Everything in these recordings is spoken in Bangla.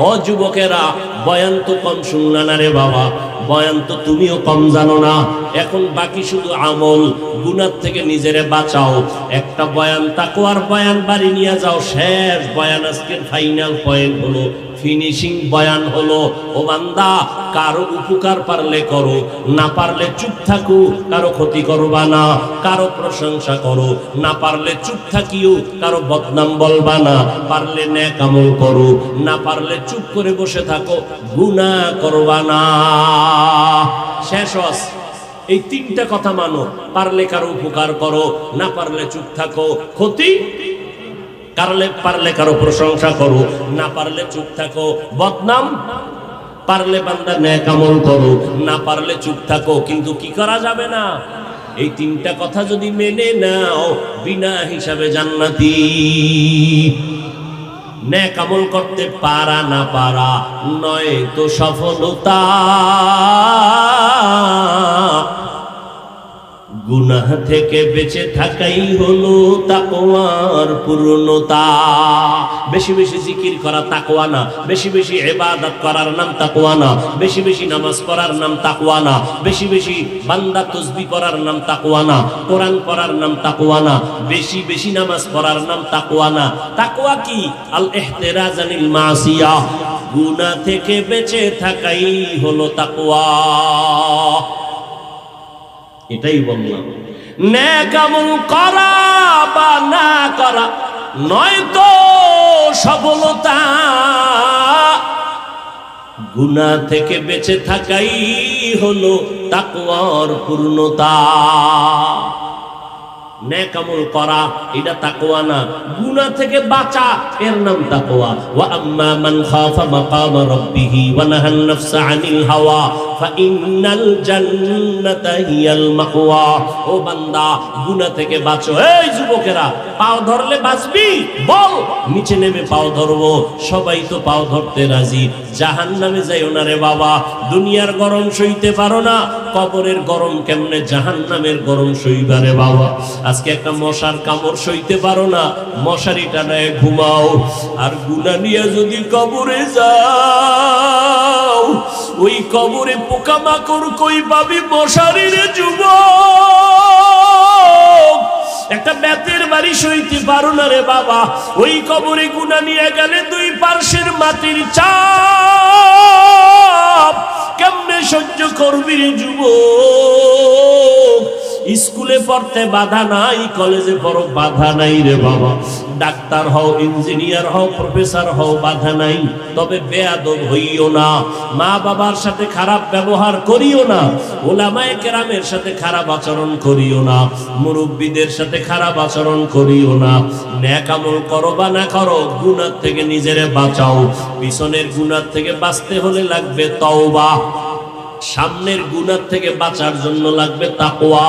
ও যুবকেরা, বয়ান তো কম শুনলা না রে বাবা, বয়ান তো তুমিও কম জানো না। এখন বাকি শুধু আমল, গুনাহ থেকে নিজেরে বাঁচাও। একটা বয়ান তাকওয়ার বয়ান বাড়ি নিয়ে যাও, শেষ বয়ান। আজকের ফাইনাল পয়েন্ট হলো, ফিনিশিং বয়ান হলো, ও বান্দা, কারো উপকার পারলে করো, না পারলে চুপ থাকো, কারো ক্ষতি করবা না। কারো প্রশংসা করো, না পারলে চুপ থাকিও, কারো বদনাম বলবা না। পারলে নেক আমল করো, না পারলে চুপ করে বসে থাকো, গুনাহ করবা না। শেষ হস। এই তিনটা কথা মানো। পারলে কারো উপকার করো, না পারলে চুপ থাকো, ক্ষতি পারলে কারো প্রশংসা করো, না পারলে চুপ থাকো, বদনাম। পারলে বান্দা নেক আমল করো, না পারলে চুপ থাকো। কিন্তু কি করা যাবে না? এই তিনটা কথা যদি মেনে নাও, বিনা হিসাবে জান্নাতি। নেক আমল করতে পারা না পারা নয় তো সফলতা, গুনাহ থেকে বেঁচে থাকাই হলো তাকওয়ার পূর্ণতা। বেশি বেশি জিকির করা তাকওয়া না, বেশি বেশি ইবাদত করার নাম তাকওয়া না, বেশি বেশি নামাজ পড়ার নাম তাকওয়া না, বেশি বেশি বান্দা তাসবিহ করার নাম তাকওয়া না, কোরআন পড়ার নাম তাকওয়া না, বেশি বেশি নামাজ পড়ার নাম তাকওয়া না। তাকওয়া কি? আল ইহতিরাজ আনিল মাসিয়া, গুনাহ থেকে বেঁচে থাকাই হলো তাকওয়া। এটাই বললাম, নেক আমল করা বা না করা নয় তো সফলতা, গুনাহ থেকে বেঁচে থাকাই হলো তাকওয়ার পূর্ণতা। নেক আমল করা এটা তাকওয়া না, গুনাহ থেকে বাঁচা এর নাম তাকওয়া। ওয়া আম্মা মান খাফা মাকাম রাব্বিহি ওয়া নাহান নাফসা আনিল হাওয়া ফাইন্নাল জান্নাতা হিয়াল মাওয়া। ও বান্দা, গুনাহ থেকে বাঁচো। এই যুবকেরা, পাও ধরলে বাঁচবি? বল, নিচে নেমে পাও ধরবো। সবাই তো পাও ধরতে রাজি। জাহান্নামে যাইও না রে বাবা, দুনিয়ার গরম সইতে পারো না, কবরের গরম কেমনে জাহান্নামের গরম সইবা রে বাবা। আজকে একটা মশার কামড় সইতে পারো না, মশারি টানায় ঘুমাও। আর গুনাহ নিয়ে যদি কবরে যাও, ওই কবরে পোকামাকড় কই পাবি মশারির যুবক। একটা বেতের বাড়ি সইতে পারো না রে বাবা, ওই কবরে গুনাহ নিয়ে গেলে দুই পার্শ্বের মাটির চাপ কেমনে সহ্য করবি রে যুবক। স্কুলে পড়তে বাধা নাই, কলেজে পড়ো বাধা নাই রে বাবা। ডাক্তার হও, ইঞ্জিনিয়ার হও, প্রফেসর হও, বাধা নাই। তবে বেয়াদব হইও না, মা বাবার সাথে খারাপ ব্যবহার করিও না, ওলামায়ে কেরামের সাথে খারাপ আচরণ করিও না, মুরব্বীদের সাথে খারাপ আচরণ করিও না। নেক আমল করো বা না করো, গুনাহ থেকে নিজেরে বাঁচাও। পিছনের গুনাহ থেকে বাঁচতে হলে লাগবে তওবা, সামনের গুনাহ থেকে বাঁচার জন্য লাগবে তাকওয়া।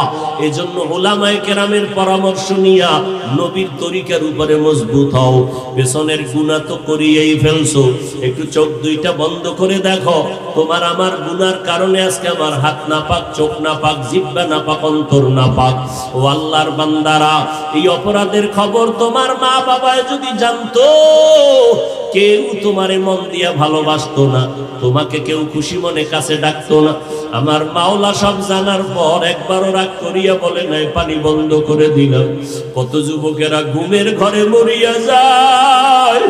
এজন্য উলামায়ে কেরামের পরামর্শ নিয়া নবীর তরিকার উপরে মজবুত হও। পেছনের গুনাহ তো করিয়েই ফেলছো, একটু চোখ দুইটা বন্ধ করে দেখো। তোমার আমার গুনার কারণে আজকে আমার হাত নাপাক, চোখ নাপাক, জিহ্বা নাপাক, অন্তর নাপাক। ও আল্লাহর বান্দারা, এই অপরাধের খবর তোমার মা বাবা যদি জানতো, কেউ তোমারে মন দিয়া ভালোবাসতো না, তোমাকে কেউ খুশি মনে কাছে ডাকতো না। আমার মাওলা সব জানার পর একবারও রাগ করিয়া বলে নাই, পানি বন্ধ করে দিলাম। কত যুবকেরা ঘুমের ঘরে মরিয়া যায়,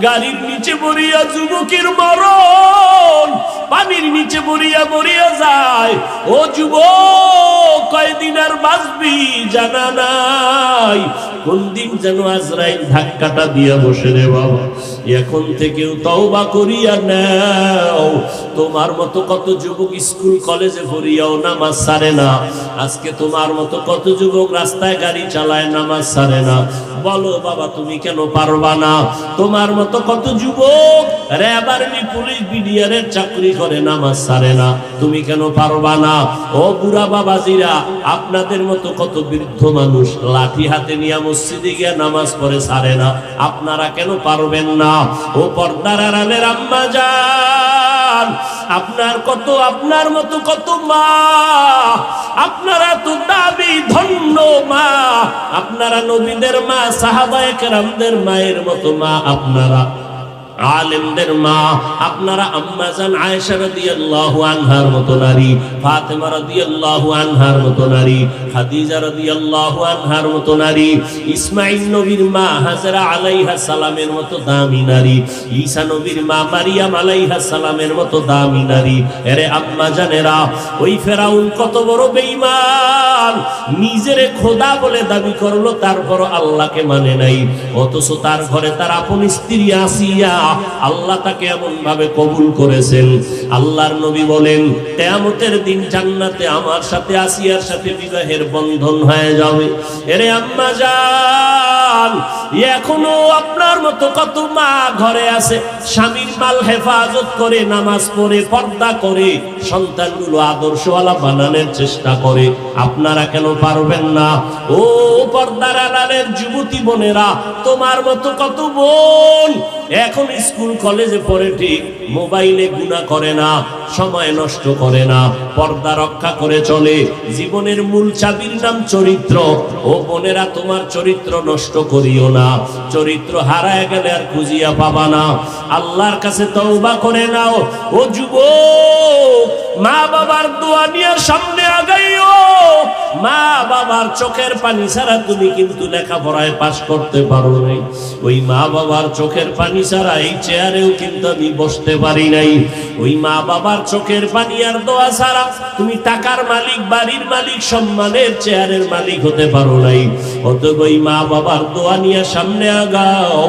গাড়ির নিচে মরিয়া যুবকের মরণ, পানির নিচে মরিয়া মরিয়া যায়। ও যুবক, কয়দিন আর বাঁচবি জানা নাই, কোন দিন যেন আজরাইল ধাক্কাটা দিয়া বসে রে বাবা। এখন থেকেও তওবা করিয়া নাও। তোমার মতো কত যুবক স্কুল কলেজে পড়িয়াও নামাজ ছাড়ে না। আজকে তোমার মতো কত যুবক রাস্তায় গাড়ি চালায়, নামাজ ছাড়ে না। বলো বাবা, তুমি কেন পারবা না? তোমার মতো কত যুবক র‍্যাব, আর্মি, পুলিশ, বিডিআরের চাকরি করে, নামাজ ছাড়ে না। তুমি কেন পারবা না? ও বুড়া বাবাজিরা, আপনাদের মতো কত বৃদ্ধ মানুষ লাঠি হাতে নিয়ে মসজিদে গিয়ে নামাজ পড়ে, ছাড়ে না। আপনারা কেন পারবেন না? ও পর্দার আড়ালের আম্মা জান, আপনার মতো কত মা, আপনারা তো দাবি ধন্য মা, আপনারা নবীদের মা, সাহাবায়ে কেরামদের মায়ের মতো মা। আপনারা আলেমদের মা, আপনারা আম্মা জান আয়েশা রাদিয়াল্লাহু আনহার মতো নারী, ফাতেমা রাদিয়াল্লাহু আনহার মতো নারী, খাদিজা রাদিয়াল্লাহু আনহার মতো নারী, ইসমাঈল নবীর মা হাজরা আলাইহিস সালামের মতো দামি নারী, ঈসা নবীর মা মারিয়াম আলাইহিস সালামের মতো দামি নারী। এরে আম্মা জানেরা, ওই ফেরাউন কত বড় বেঈমান, নিজেরে খোদা বলে দাবি করলো, তারপর আল্লাহকে মানে নাই। অথচ তার ঘরে তার আপন স্ত্রী আসিয়া, আল্লাহ তাকে এমন ভাবে কবুল করেছেন। আল্লাহর নবী বলেন, কিয়ামতের দিন জান্নাতে আমার সাথে আসিয়ার সাথে বিবাহের বন্ধন হয়ে যাবে। এরে আম্মা জান, এখনো আপনার মতো কত মা ঘরে আছে, স্বামীর মাল হেফাজত করে, নামাজ পড়ে, পর্দা করে, সন্তানগুলো আদর্শওয়ালা বানানোর চেষ্টা করে। আপনারা কেন পারবেন না? ও পর্দার আড়ালের যুবতী বোনেরা, তোমার মতো কত বোন এখন স্কুল কলেজে পড়ে, ঠিক মোবাইলে গুনাহ করে না, সময় নষ্ট করে না, পর্দা রক্ষা করে চলে। জীবনের মূল চাবির নাম চরিত্র। ও বোনেরা, তোমার চরিত্র নষ্ট করিও না। চরিত্র হারায় গেলে আর খুঁজিয়া পাবা না। আল্লাহর কাছে তওবা করে নাও। ও যুবক, মা বাবার দোয়া নিয়ে সামনে আগাইও। মা বাবার চোখের পানি ছাড়া তুমি কিন্তু লেখাপড়ায় পাশ করতে পারো নাই। ওই মা বাবার চোখের পানি ছাড়া এই চেয়ারেও কিন্তু আমি বসতে পারি নাই। ওই মা বাবার চোখের পানি আর দোয়া ছাড়া তুমি টাকার মালিক, বাড়ির মালিক, সম্মানের চেয়ারের মালিক হতে পারো নাই। অতএব ওই মা বাবার দোয়া নিয়ে সামনে আগাও।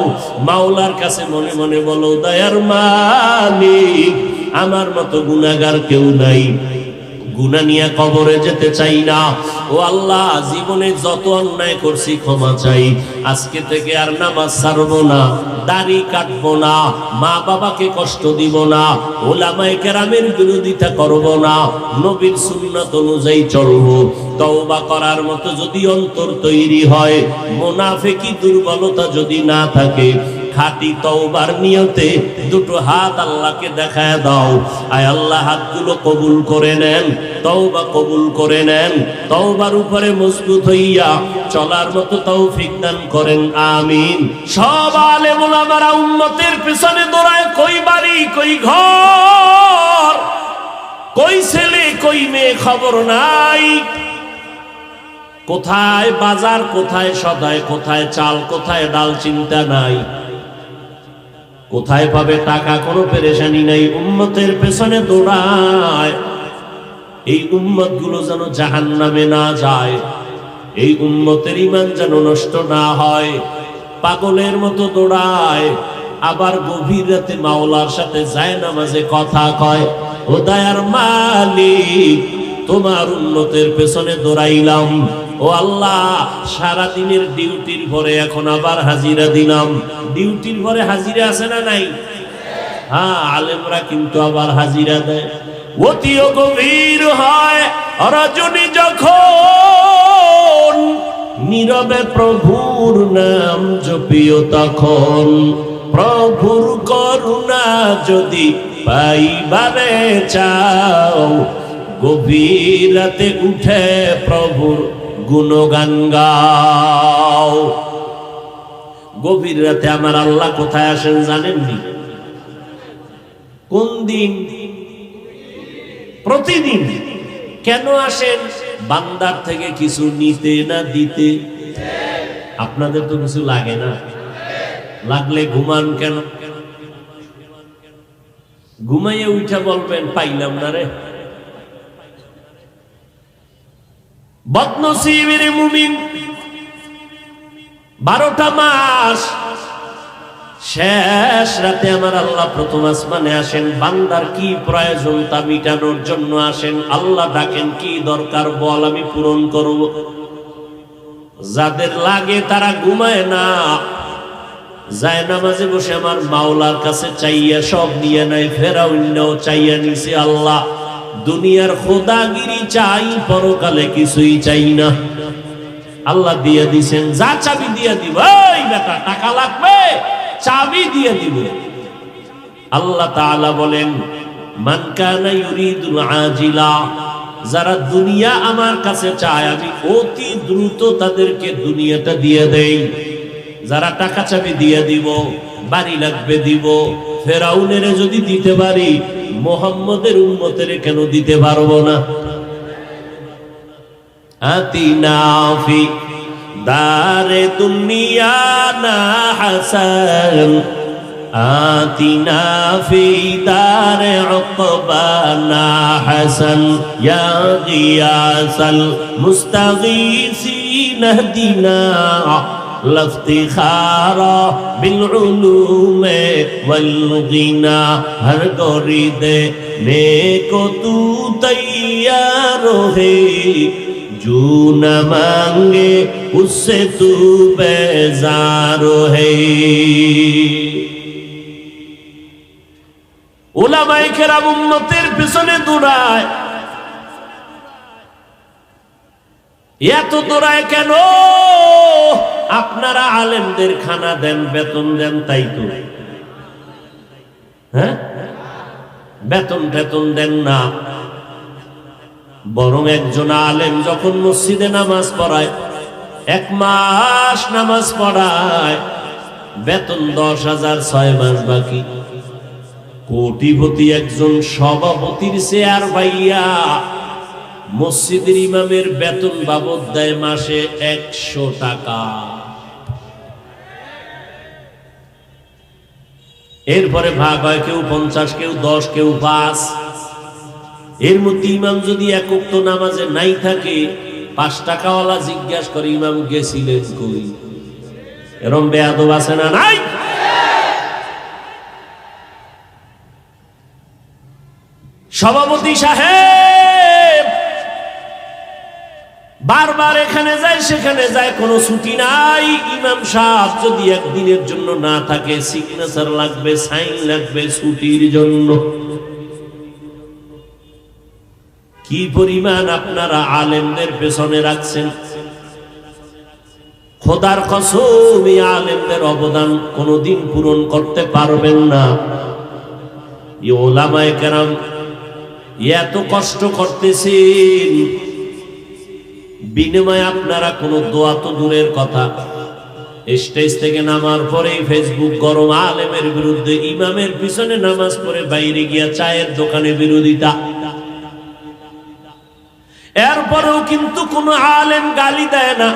মাওলার কাছে মনে মনে বলো, দয়ার মালিক, আমার মতো গুনাহগার কেউ নাই, গুনাহ নিয়ে কবরে যেতে চাই না। ও আল্লাহ, জীবনে যত অন্যায় করছি ক্ষমা চাই। আজকে থেকে আর নামাজ ছাড়বো না, দাড়ি কাটবো না, মা বাবাকে কষ্ট দিব না, ওলামায়ে কেরামের বিরোধিতা করব না, নবীর সুন্নাত অনুযায়ী চলবো। তওবা করার মতো যদি অন্তর তৈরি হয়, মুনাফিকি দুর্বলতা যদি না থাকে, খাঁটি তওবার নিয়তে দুটো হাত আল্লাহকে দেখায় দাও। আয় আল্লাহ, হাতগুলো কবুল করে নেন, তওবা কবুল করে নেন। তওবার উপরে মজবুত হইয়া চলার মতো তৌফিক দান করেন, আমিন। সব আলেম ওলামারা উম্মতের পিছনে দৌড়ায়, কই বাড়ি, কই ঘর, কই ছেলে, কই মেয়ে খবর নাই। কোথায় বাজার, কোথায় সদাই, কোথায় চাল, কোথায় ডাল, চিন্তা নাই। কোথায় পাবে টাকা, কোনো পেরেশানি নাই। উম্মতের পেছনে দৌড়ায়। এই উম্মত গুলো যেন জাহান্নামে না যায়, এই উম্মতের ঈমান যেন নষ্ট না হয়। পাগলের মতো দৌড়ায়, আবার গভীর রাতে মাওলার সাথে যায় নামাজে কথা কয়, ও দয়ার মালিক, তোমার উম্মতের পেছনে দৌড়াইলাম। ও আল্লাহ, সারা দিনের ডিউটির পরে এখন আবার হাজিরা দিলাম। ডিউটির পরে হাজিরা আছে না নাই? হ্যাঁ, আলেমরা কিন্তু আবার হাজিরা দেয়। অতিও গভীর হয় রজনী যখন, নীরবে প্রভুর নাম জপিও তখন। প্রভুর করুণা যদি পাইবারে চাও, গভীর রাতে উঠে প্রভুর গুণগান গাও। গভীর রাতে আমার আল্লাহ কোথায় আসেন জানেননি? কোন দিন? প্রতিদিন। কেন আসেন? বান্দার থেকে কিছু নিতে না দিতে। আপনাদের তো কিছু লাগে না, লাগলে ঘুমান কেন? ঘুমাইয়ে উঠে বলবেন, পাইলাম না রে। বদনসিবের মুমিন 12টা মাস শেষ রাতে আমার আল্লাহ প্রথম আসমানে আসেন। বান্দার কি প্রয়োজন তা মিটানোর জন্য আসেন। আল্লাহ ডাকেন, কি দরকার বল, আমি পূরণ করব। যাদের লাগে তারা ঘুমায় না, যায় নামাজে বসে আমার মাওলার কাছে চাইয়া সব নিয়ে নেয়। ফেরাউনও চাইয়া নিছে, আল্লাহ দুনিয়ার খোদাগিরি চাই, পরকালে কিছুই চাই না। আল্লাহ দিয়ে দিছেন, যা চাবি দিয়ে দিব। এই বেটা, টাকা লাগবে, চাবি দিয়ে দিব। আল্লাহ তাআলা বলেন, মান কানা ইউরিদুল আজিলা, যারা দুনিয়া আমার কাছে চায় আমি অতি দ্রুত তাদেরকে দুনিয়াটা দিয়ে দেই। যারা টাকা চাবি দিয়ে দিব, বাড়ি লাগবে দিব, ফেরাউনের যদি দিতে পারি মুহাম্মদের উম্মতের কেন দিতে পারবো না? আতিনা ফি দারে দুনিয়া না হাসান, আতিনা ফি দারে উকবানা হাসান, ইয়া গিয়াসাল মুস্তাগীসিন ইহদিনা লফতিখারা বিল উলুমে ওয়াল গিনা, হর গরিদে নেকো তু তৈয়ার হে, जो न मांगे उससे तू बेजार है। উলামায়ে কেরাম উম্মতের পিছনে দৌড়ায়, এত দৌড়ায় কেন? আপনারা আলেমদের খানা দেন, বেতন দেন, তাই তো, হ্যাঁ? বেতন টেতন দেন না, বরং একজন আলেম যখন মসজিদে নামাজ পড়ায়, 1 মাস নামাজ পড়ায়, বেতন 10,000, 6 মাস বাকি। কোটিপতি একজন সভাপতির চেয়ার পাইয়া মসজিদের ইমামের বেতন বাবদ দেয় মাসে 100 টাকা। এরপরে ভাগ হয়, কেউ 50, কেউ 10, কেউ 5। এর মধ্যে ইমাম যদি এক ওয়াক্ত নামাজে নাই থাকে, 5 টাকাওয়ালা জিজ্ঞাসা করে, ইমাম গেছিলেন কই? এরকম বেয়াদব আছে না নাই? সভাপতি সাহেব বারবার এখানে যায় সেখানে যায়, কোনো ছুটি নাই। ইমাম সাহেব যদি একদিনের জন্য না থাকে, সিগনেচার লাগবে, সাইন লাগবে ছুটির জন্য। কি পরিমাণ আপনারা আলেমদের পেছনে রাখছেন! খোদার কসম, এই আলেমদের অবদান কোনোদিন পূরণ করতে পারবেন না। এই ওলামায়ে কেরাম এত কষ্ট করতেছেন, বিনিময়ে আপনারা কোনো দোয়া তো দূরের কথা, স্টেজ থেকে নামার পরে ফেসবুক গরম, আলেমের বিরুদ্ধে, ইমামের পিছনে নামাজ পড়ে বাইরে গিয়া চায়ের দোকানে বিরোধিতা। এরপরেও কিন্তু কোন আলেম গালি দেয় না,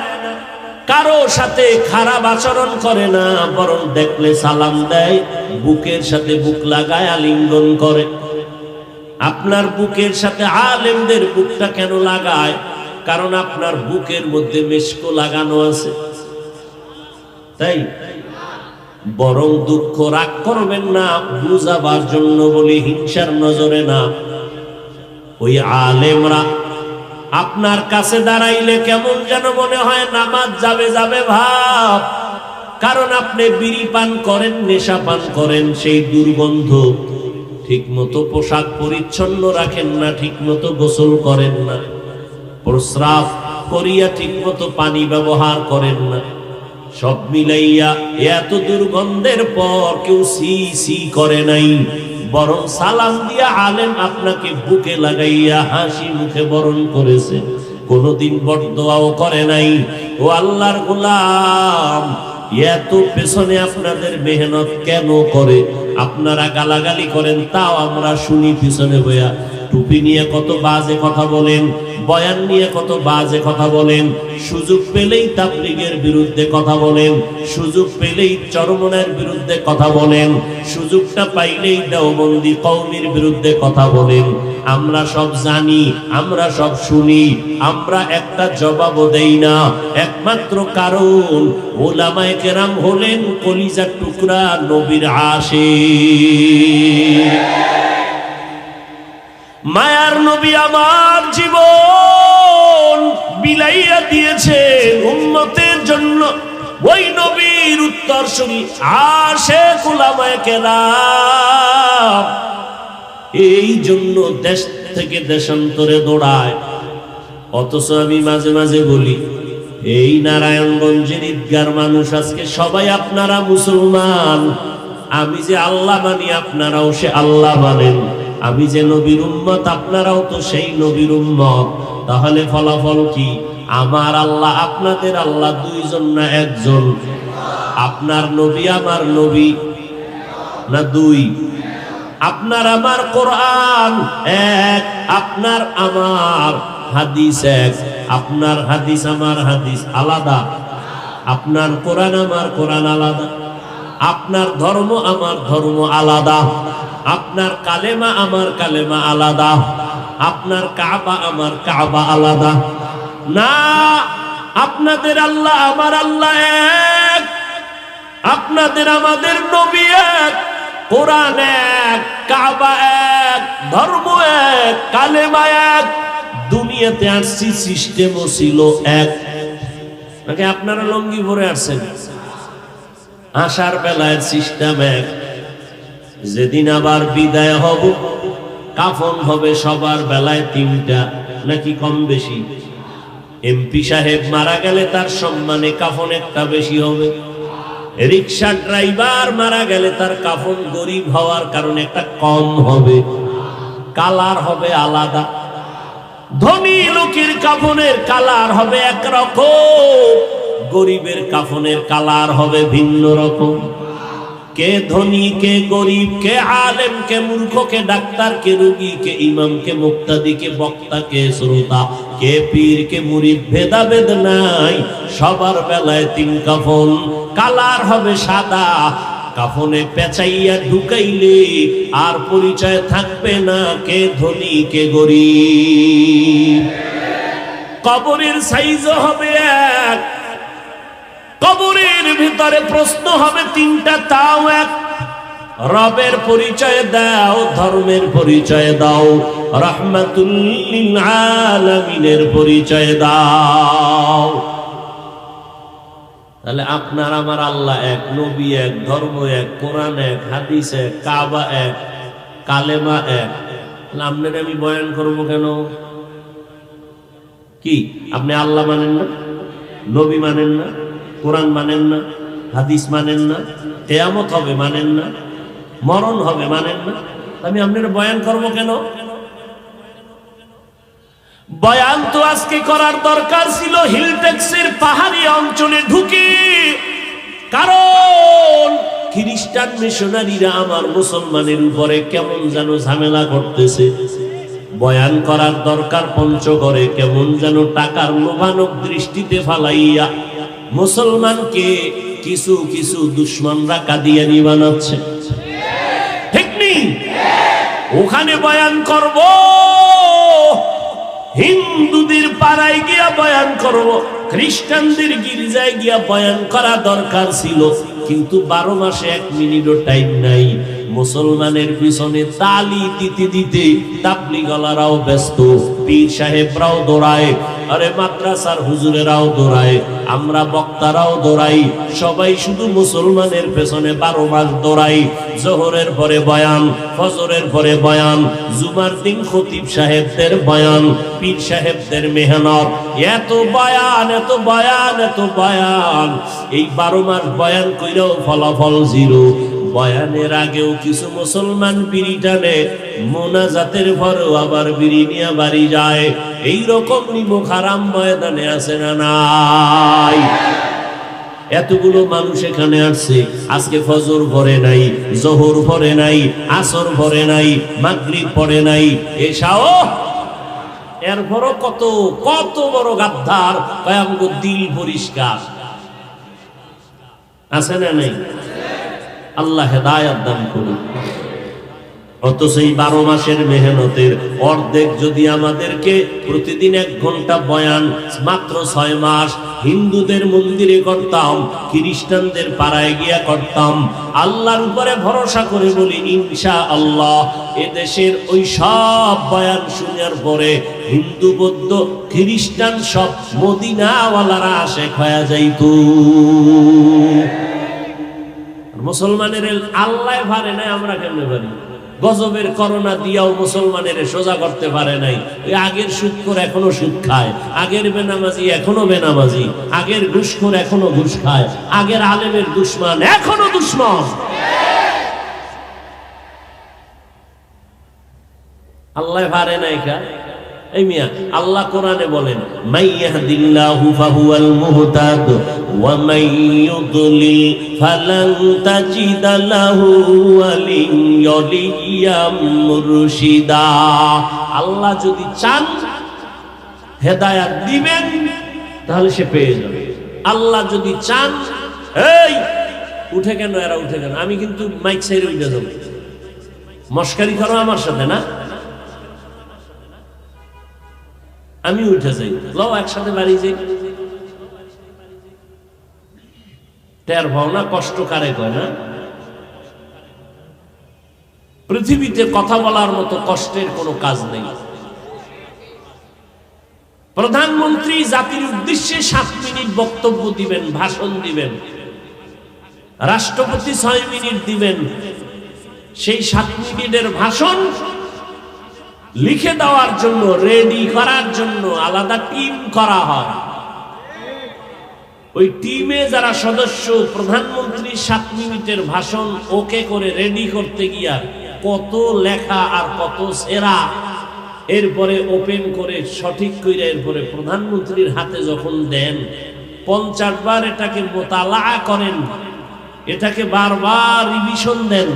কারো সাথে খারাপ আচরণ করে না, বরং দেখলে সালাম দেয়, বুকের সাথে বুক লাগায় আলিঙ্গন করে। আপনার বুকের সাথে আলেমদের বুকটা কেন লাগায়? কারণ আপনার বুকের মধ্যে মেশকো লাগানো আছে, তাই। বরং দুঃখ রাগ করবেন না, বুঝাবার জন্য বলি, হিংসার নজরে না। ওই আলেমরা আপনার কাছে দাঁড়াইলে কেমন যেন মনে হয় নামাজ যাবে যাবে ভাব, কারণ আপনি বিড়ি পান করেন, নেশা পান করেন, সেই দুর্গন্ধ। ঠিক মতো পোশাক পরিচ্ছন্ন রাখেন না, ঠিক মতো গোসল করেন না, প্রস্রাব করিয়া ঠিক মতো পানি ব্যবহার করেন না। সব মিলাইয়া এত দুর্গন্ধের পর কেউ সি সি করে নাই, বরং সালাম দিয়া আলেম আপনাকে বুকে লাগাইয়া হাসি মুখে বরণ করেছে, কোনদিন বরদোয়াও করে নাই। ও আল্লাহর গোলাম, এত পেছনে আপনাদের মেহনত কেন করে? আপনারা গালাগালি করেন, তাও আমরা শুনি পিছনে বইয়া। টুপি নিয়ে কত বাজে কথা বলেন, বয়ান নিয়ে কত বাজে কথা বলেন, সুযোগ পেলেই তাবলীগের বিরুদ্ধে কথা বলেন, সুযোগ পেলেই চরমনের বিরুদ্ধে কথা বলেন, সুযোগটা পাইলেই দেওবন্দি কওমির বিরুদ্ধে কথা বলেন। আমরা সব জানি, আমরা সব শুনি, আমরা একটা জবাবও দেই না, একমাত্র কারণ ওলামায়ে কেরাম হলেন কলিজার টুকরা, নবীর আশিক। মায়ার নবী আমার জীবন বিলাইয়া দিয়েছেন উম্মতের জন্য। ওই নবীর উত্তরসূরি আশিক উলামায়ে কেরাম, এই জন্য দেশ থেকে দেশান্তরে দৌড়ায়। অথচ আমি মাঝে মাঝে বলি, এই নারায়ণগঞ্জের ঈদগার মানুষ আজকে সবাই আপনারা মুসলমান। আমি যে আল্লাহ মানি, আপনারাও সে আল্লাহ মানেন। আমি যে নবীর উম্মত, আপনারাও তো সেই নবীর উম্মত। তাহলে ফলাফল কি? আমার আল্লাহ আপনাদের আল্লাহ দুইজন না একজন? আপনার নবী আমার নবী না দুই? আপনার আমার কোরআন এক, আপনার আমার হাদিস এক। আপনার হাদিস আমার হাদিস আলাদা, আপনার কোরআন আমার কোরআন আলাদা, আপনার ধর্ম আমার ধর্ম আলাদা, আপনার কালেমা আমার কালেমা আলাদা, আপনার কাবা আমার কাবা আলাদা। না, আপনাদের আল্লাহ আমার আল্লাহ এক, আপনাদের আমাদের নবী এক, কোরআন এক, কাবা এক, ধর্ম এক, কালেমা এক। দুনিয়াতে আসছি সিস্টেমও ছিল এক। নাকি আপনারা লঙ্গি পরে আসছেন? আসার বেলায় সিস্টেম এক। যেদিন আবার বিদায় হব কাফন হবে সবার বেলায় তিনটা, নাকি কম বেশি? এমপি সাহেব মারা গেলে তার সম্মানে কাফন একটা বেশি হবে, রিক্সা ড্রাইভার মারা গেলে তার কাফন গরিব হওয়ার কারণে একটা কম হবে, কালার হবে আলাদা। ধনী লোকের কাফনের কালার হবে একরকম, গরিবের কাফনের কালার হবে ভিন্ন রকম। কে ধনী কে গরিব, কে আলেম কে মূর্খ, কে ডাক্তার কে রোগী, কে ইমাম কে মুক্তাদি, কে বক্তা কে শ্রোতা, কে পীর কে মুরিদ, ভেদাভেদ নাই। সবার বেলায় তিন কাফন, কালার হবে সাদা। কাফনে পেঁচাইয়া ঢুকাইলে আর পরিচয় থাকবে না কে ধনী কে গরিব। কবরের সাইজও হবে এক, কবরের ভিতরে প্রশ্ন হবে তিনটা, তাও এক। রবের পরিচয় দাও, ধর্মের পরিচয় দাও, রাহমাতুল লিল আলামিনের পরিচয় দাও। তাহলে আপনার আমার আল্লাহ এক, নবী এক, ধর্ম এক, কোরআন এক, হাদিস এক, কাবা এক, কালেমা এক। আপনার আমি বয়ান করবো কেন? কি আপনি আল্লাহ মানেন না, নবী মানেন না, কোরআন মানেন না, হাদিস মানেন না, কিয়ামত হবে মানেন না, মরণ হবে মানেন না? আমি আপনার বয়ান করবো কেন? বয়ান তো আজকে করার দরকার ছিল হিলটেক্সের পাহাড়ি অঞ্চলে ঢুকে, কারণ খ্রিস্টান মিশনারিরা আমার মুসলমানের উপরে কেমন যেন ঝামেলা করতেছে। বয়ান করার দরকার পঞ্চগড়ে, কেমন যেন টাকার লোভানক দৃষ্টিতে ফালাইয়া মুসলমানকে কিছু কিছু দুশ্মনরা কাদিয়ানি বানাচ্ছে। ঠিক নেই? ওখানে বয়ান করব, হিন্দুদের পাড়ায় গিয়া বয়ান করব, খ্রিস্টানদের গির্জায় গিয়া বয়ান করা দরকার ছিল, কিন্তু 12 মাসে 1 মিনিটও টাইম নাই। মুসলমানের পিছনে তালি দিতে দিতে তাবলীগলারাও ব্যস্ত, পীর সাহেবরাও দৌড়ায়, আরে মাদ্রাসার হুজুরেরাও দৌড়ায়, আমরা বক্তারাও দৌড়াই, সবাই শুধু মুসলমানের পেছনে 12 মাস দৌড়াই। জোহরের পরে বয়ান, ফজরের পরে বয়ান, জুমার দিন খতিব সাহেবদের বয়ান, পীর সাহেবদের মেহনত, এত বয়ান এত বয়ান এত বয়ান। এই 12 মাস বয়ান কইরাও ফলাফল জিরো। বয়ানের আগেও কিছু মুসলমান বিড়ি টানে, মোনাজাতের পরেও আবার বিড়ি নিয়ে বাড়ি যায়। এইরকম নিমক হারাম ময়দানে আছে না নাই? এতগুলো মানুষ এখানে আসছে, আজকে ফজর পড়ে নাই, জোহর পড়ে নাই, আসর পড়ে নাই, মাগরিব পড়ে নাই, এশাও। এরপরও কত কত বড় গাদ্দার, আমগো দিল পরিষ্কার আছে না নাই? আল্লাহ হেদায়েত দান করুন। অথচ এই 12 মাসের মেহনতের অর্ধেক যদি আমাদেরকে প্রতিদিন 1 ঘন্টা বয়ান মাত্র 6 মাস হিন্দুদের মন্দিরে করতাম, খ্রিস্টানদের পাড়ায় গিয়া করতাম, আল্লাহর উপরে ভরসা করে বলি ইনশাআল্লাহ এদেশের ওই সব বয়ান শোনার পরে হিন্দু বৌদ্ধ খ্রিস্টান সব মদিনাওয়ালারা আশেক হয়ে যাইতো। মুসলমানের আল্লাহ পারে নাই, আমরা কেমনে পারি? গজবের করোনা দিয়াও মুসলমানের সোজা করতে পারে নাই। ওই আগের সুদখোর এখনো সুদ খায়, আগের বেনামাজি এখনো বেনামাজি, আগের ঘুষখোর এখনো ঘুষ খায়, আগের আলেমের দুশমন এখনো দুশমন। আল্লাহ পারে নাই কা? এই মিয়া, আল্লাহ কোরআনে বলেন মাইয়াহদিল্লাহু ফাহুয়াল মুহতাদ ওয়া মাইয়ুদলিল ফালান তাজিদা লাহু ওয়ালিয়্যাম মুরশিদা। আল্লাহ যদি চান হেদায়েত দিবেন তাহলে সে পেয়ে যাবে। আল্লাহ যদি চান, এই উঠে কেন, এরা উঠে কেন, আমি কিন্তু মাইক সাইরে উঠে যাব, মস্কারি করো আমার সাথে না, আমি উঠে যাই, লও একসাথে বাড়ি যাই। টের পাও না কষ্ট কারে কয় না? পৃথিবীতে কথা বলার মতো কষ্টের কোনো কাজ নেই। প্রধানমন্ত্রী জাতির উদ্দেশ্যে 7 মিনিট বক্তব্য দিবেন, ভাষণ দিবেন, রাষ্ট্রপতি 6 মিনিট দিবেন। সেই 7 মিনিটের ভাষণ লিখে দেওয়ার জন্য, রেডি করার জন্য আলাদা টিম করা হয়। ওই টিমে যারা সদস্য, প্রধানমন্ত্রী 7 মিনিটের ভাষণ ওকে করে রেডি করতে গিয়া কত লেখা আর কত সেরা, এরপরে ওপেন করে সঠিক করে এরপরে প্রধানমন্ত্রীর হাতে যখন দেন, 50 বার এটাকে মোতালা করেন, এটাকে বারবার রিভিশন দেন,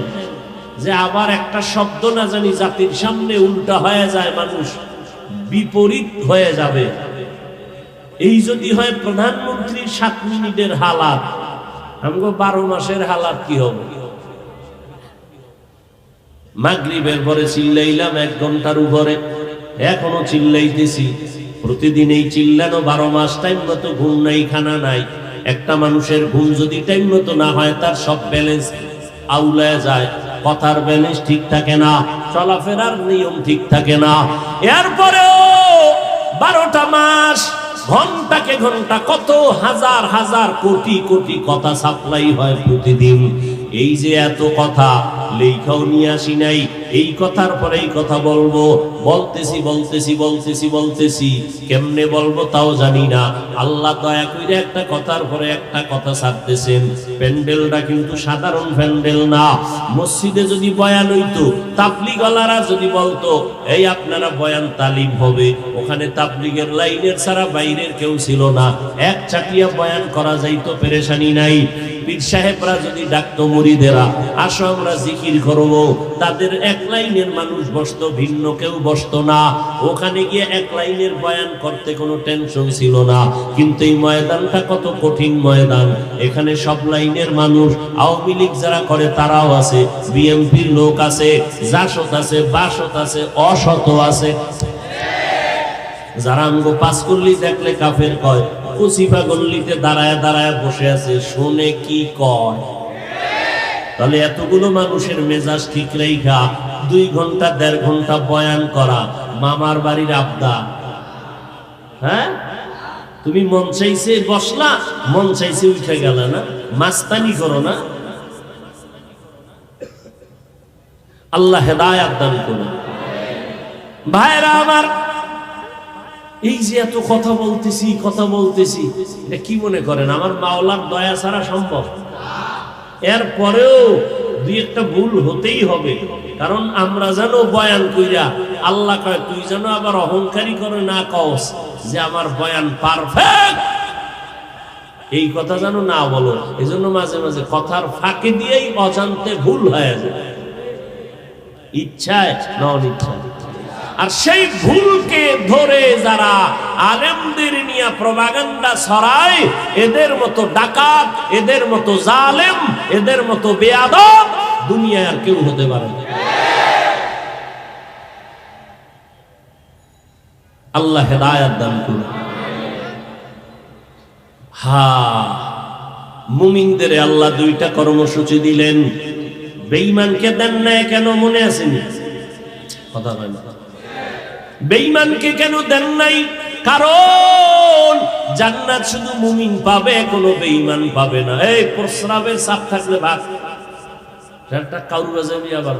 যে আবার একটা শব্দ না জানি জাতির সামনে উল্টা হয়ে যায়, মানুষ বিপরীত হয়ে যাবে। এই যদি হয় প্রধানমন্ত্রীর 7 মিনিটের হালাত, আমগো 12 মাসের হালাত কি হবে? মাগরিবের পরে চিল্লাইলাম 1 ঘন্টার উপরে, এখনো চিল্লাইতেছি। প্রতিদিন এই চিল্লানো 12 মাস, টাইম মতো ঘুম নাই, খানা নাই। একটা মানুষের ঘুম যদি টাইম মতো না হয়, তার সব ব্যালেন্স আউলায় যায়, কথার ব্যালেন্স ঠিক থাকে না, চলাফেরার নিয়ম ঠিক থাকে না। এরপরেও 12টা মাস ঘন্টাকে ঘন্টা কত হাজার হাজার কোটি কোটি কথা সাপ্লাই হয় প্রতিদিন। এই যে এত কথা লেখাও নিয়ে আসি নাই, এই কথার পরে এই কথা বলবো, বলতেছি, কেমনে বলবো তাও জানি না। আল্লাহ দয়া করে একটা কথার পরে একটা কথা ছাড়তেছেন। প্যান্ডেলটা কিন্তু সাধারণ প্যান্ডেল না। মসজিদে যদি বয়ান হইতো, তাবলীগওয়ালারা যদি বলতো এই আপনারা বয়ান তালিম হবে, ওখানে তাবলীগের লাইনের ছাড়া বাইরের কেউ ছিল না, এক চাটিয়া বয়ান করা যাইতো, পেরেশানি নাই। পীর সাহেবরা যদি ডাকতো মুরিদেরা, আসো আমরা জিকির করব, তাদের 1 লাইনের মানুষ বসতো, ভিন্ন কেউ বসতো না। ওখানে গিয়ে 1 লাইনের বয়ান করতে কোনো টেনশন ছিল না। কিন্তু এই ময়দানটা কত কঠিন ময়দান, এখানে সব লাইনের মানুষ। আওয়ামী লীগ যারা করে তারাও আছে, বিএনপির লোক আছে, জাসদ আছে, বাসদ আছে, অসত আছে। যারা আমগো 5 গল্লি দেখলে কাফের কয়, কুচিপা গল্লিতে দাঁড়ায় দাঁড়ায় বসে আছে, শুনে কি কয়। তাহলে এতগুলো মানুষের মেজাজ ঠিক রেখা 2 ঘন্টা 1.5 ঘন্টা বয়ান করা মামার বাড়ির আবদা। হ্যাঁ, তুমি মন চাইছে বসলা, মন চাইছে উঠে গেল না, মাস্তানি করো না। আল্লাহ হেদায়েত দান করুন। ভাইরা আমার, এই যে এত কথা বলতেছি, এটা কি মনে করেন আমার মাওলার দয়া ছাড়া সম্ভব? এরপরেও 2-1টা ভুল হতেই হবে, কারণ আমরা যেন বয়ান কইরা আল্লাহ কয় তুই যেন আবার অহংকারী করে না কস যে আমার বয়ান পারফেক্ট, এই কথা যেন না বলো। এজন্য মাঝে মাঝে কথার ফাঁকে দিয়েই অজান্তে ভুল হয়ে যায়, ইচ্ছায় না অনিচ্ছায়। আর সেই ভুলকে ধরে যারা আলেমদের নিয়ে প্রপাগান্ডা ছড়ায়, এদের মতো ডাকাত, এদের মতো জালেম, এদের মতো বেয়াদব দুনিয়ায় আর কেউ হতে পারে না। আল্লাহ হেদায়েত দান করুন। মুমিনদের আল্লাহ 2টা কর্মসূচি দিলেন, বেঈমানকে দেন না কেন? মনে আসেনি? কথা হয় না। বেঈমানকে কেন দেন নাই? কারণ জান্নাত শুধু মুমিন পাবে, কোনো বেঈমান পাবে না। এই প্রস্রাবের চাপ থাকলে ভাত একটা কাউরা যাবি, আবার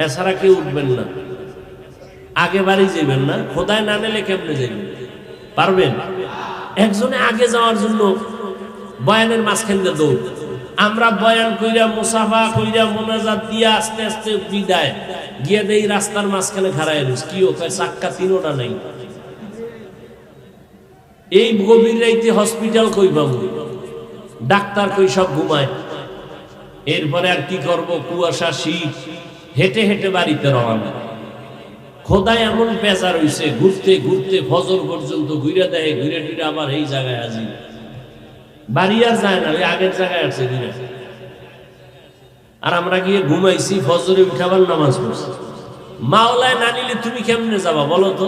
এছাড়া কেউ উঠবেন না, আগে বাড়ি যাবেন না। খোদায় না নিলে কেমনে যাবেন? পারবেন? একজনে আগে যাওয়ার জন্য বয়ানের মাঝখান দিয়ে দৌড়, আমরা বয়ান কইরা মুসাফা কইরা মোনাজাত দিয়া আস্তে আস্তে বিদায় গিয়ে দেই রাস্তার মাঝখানে খাড়ায় রইস, কি ও কয় চাক্কা তিনোটা নাই। এই গভীর রাইতে হসপিটাল কই পাবো, ডাক্তার কই সব ঘুমায়। এরপরে আর কি করব, কুয়াশা শীত, হেঁটে হেঁটে বাড়িতে রওনা। খোদায় এমন পেঁচা রইছে, ঘুরতে ঘুরতে ফজর পর্যন্ত ঘুরে দেয়, ঘুরে টুরে আবার এই জায়গায় আজি বাড়ি আর যায় না, ওই আগের জায়গায় আছে ঘুরে। আর আমরা গিয়ে ঘুমাইছি, ফজরে উঠাবার নামাজ পড়ছি। মাওলায় না নিলে তুমি কেমনে যাবা বলো তো?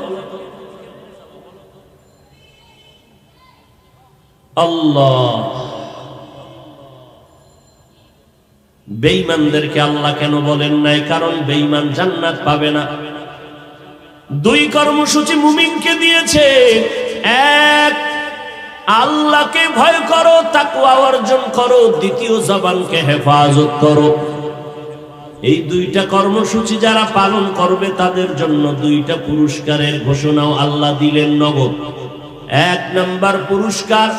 আল্লাহ, বেঈমানদেরকে আল্লাহ কেন বলেন নাই? কারণ বেঈমান জান্নাত পাবে না। দুই কর্মসূচি মুমিনকে দিয়েছে। এক, আল্লাহকে ভয় করো, তাকওয়া অর্জন করো। দ্বিতীয়, জবানকে হেফাজত করো। এই দুইটা কর্মসূচি যারা পালন করবে তাদের জন্য দুইটা পুরস্কারের ঘোষণাও আল্লাহ দিলেন নগদ। এক নাম্বার পুরস্কার,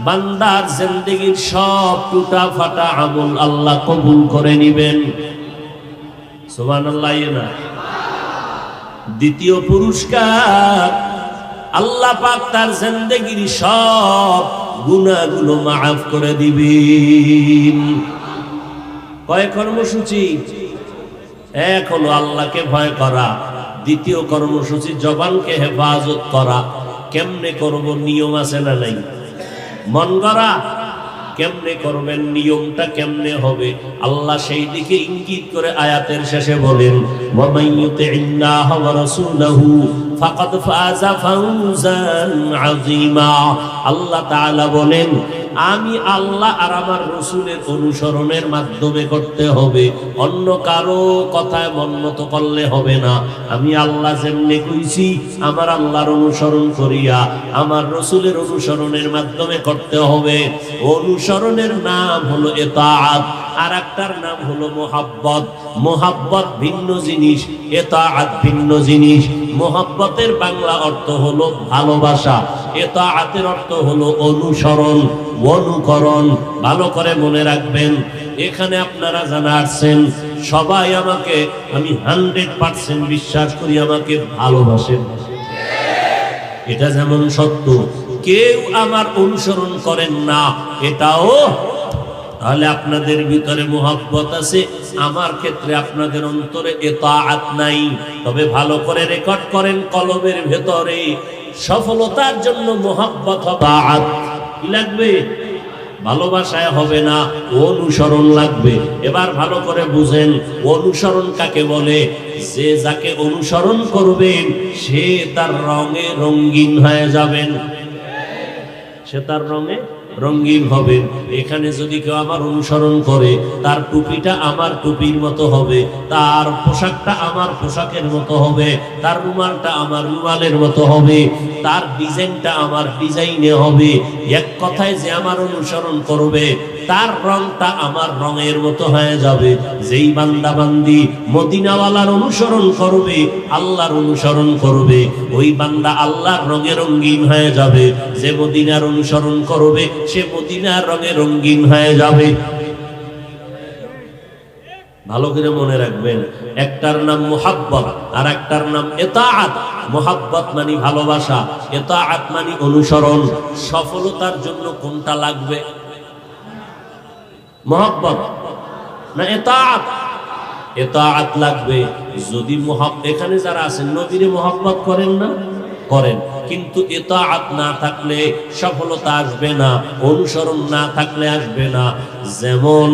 বান্দার জিন্দেগীর সব টুটা ফাটা আমল আল্লাহ কবুল করে নিবেন। সুবহানাল্লাহ। না, দ্বিতীয় পুরস্কার, আল্লাহ পাক তার জিন্দেগীর সব গুনাহগুলো মাফ করে দিবেন। কয় কর্মসূচি? এক হলো আল্লাহকে ভয় করা, দ্বিতীয় কর্মসূচি জবানকে হেফাজত করা। কেমনে করব? নিয়ম আছে না নাই? মন গড়া কেমনে করবেন, নিয়মটা কেমনে হবে? আল্লাহ সেই দিকে ইঙ্গিত করে আয়াতের শেষে বলেন, ওয়া মাইয়ুতিল্লাহা ওয়া রাসূলাহু ফাকাদ ফাযা ফাওজান আযীমা। আল্লাহ তাআলা বলেন, আমি আল্লাহ আর আমার রাসূলের অনুসরণের মাধ্যমে করতে হবে, অন্য কারো কথায় মন মতো করলে হবে না। আমি আল্লাহ যেমনি কইছি আমার আল্লাহর অনুসরণ করিয়া আমার রাসূলের অনুসরণের মাধ্যমে করতে হবে। অনুসরণের নাম হলো ইতাআত, আর একটার নাম হলো মুহাব্বত। মুহাব্বত ভিন্ন জিনিস, ইতাআত ভিন্ন জিনিস। মুহাব্বতের বাংলা অর্থ হলো ভালোবাসা, ইতাআতের অর্থ হলো অনুসরণ, অনুকরণ। ভালো করে মনে রাখবেন, এখানে আপনারা জানা আসছেন, সবাই আমাকে, আমি 100% বিশ্বাস করি, আমাকে ভালোবাসেন। এটা যেমন সত্য, কেউ আমার অনুসরণ করেন না এটাও। তাহলে আপনাদের ভিতরে মুহাব্বত আছে, আমার ক্ষেত্রে আপনাদের অন্তরে ইতাআত নাই। তবে ভালো করে রেকর্ড করেন কলবের ভেতরে, সফলতার জন্য মুহাব্বত ইতাআত কি লাগবে? ভালোবাসায় হবে না, অনুসরণ লাগবে। এবার ভালো করে বুঝেন, অনুসরণ কাকে বলে? যে যাকে অনুসরণ করবেন সে তার রঙে রঙিন হয়ে যাবেন, সে তার রঙে রঙিন হবেন। এখানে যদি কেউ আমার অনুসরণ করে, তার টুপিটা আমার টুপির মতো হবে, তার পোশাকটা আমার পোশাকের মতো হবে, তার রুমালটা আমার রুমালের মতো হবে, তার ডিজাইনটা আমার ডিজাইনে হবে। এক কথায়, যে আমার অনুসরণ করবে তার রংটা আমার রঙের মতো হয়ে যাবে। যেই বান্দা বান্দি মদিনাওয়ালার অনুসরণ করবে, আল্লাহর অনুসরণ করবে, ওই বান্দা আল্লাহর রঙে রঙিন হয়ে যাবে। যে মদিনার অনুসরণ করবে সে মদিনার রঙে রঙিন হয়ে যাবে। ভালো করে মনে রাখবেন, একটার নাম মুহাব্বত আর একটার নাম ইতাআত। মুহাব্বত মানে ভালোবাসা, ইতাআত মানে অনুসরণ। সফলতার জন্য কোনটা লাগবে? মুহাব্বত না ইতাআত? ইতাআত লাগবে। যদি এখানে যারা আছেন নবীরে মুহাব্বত করেন না? করেন, কিন্তু ইতাআত না থাকলে সফলতা আসবে না, অনুসরণ না থাকলে আসবে না। যেমন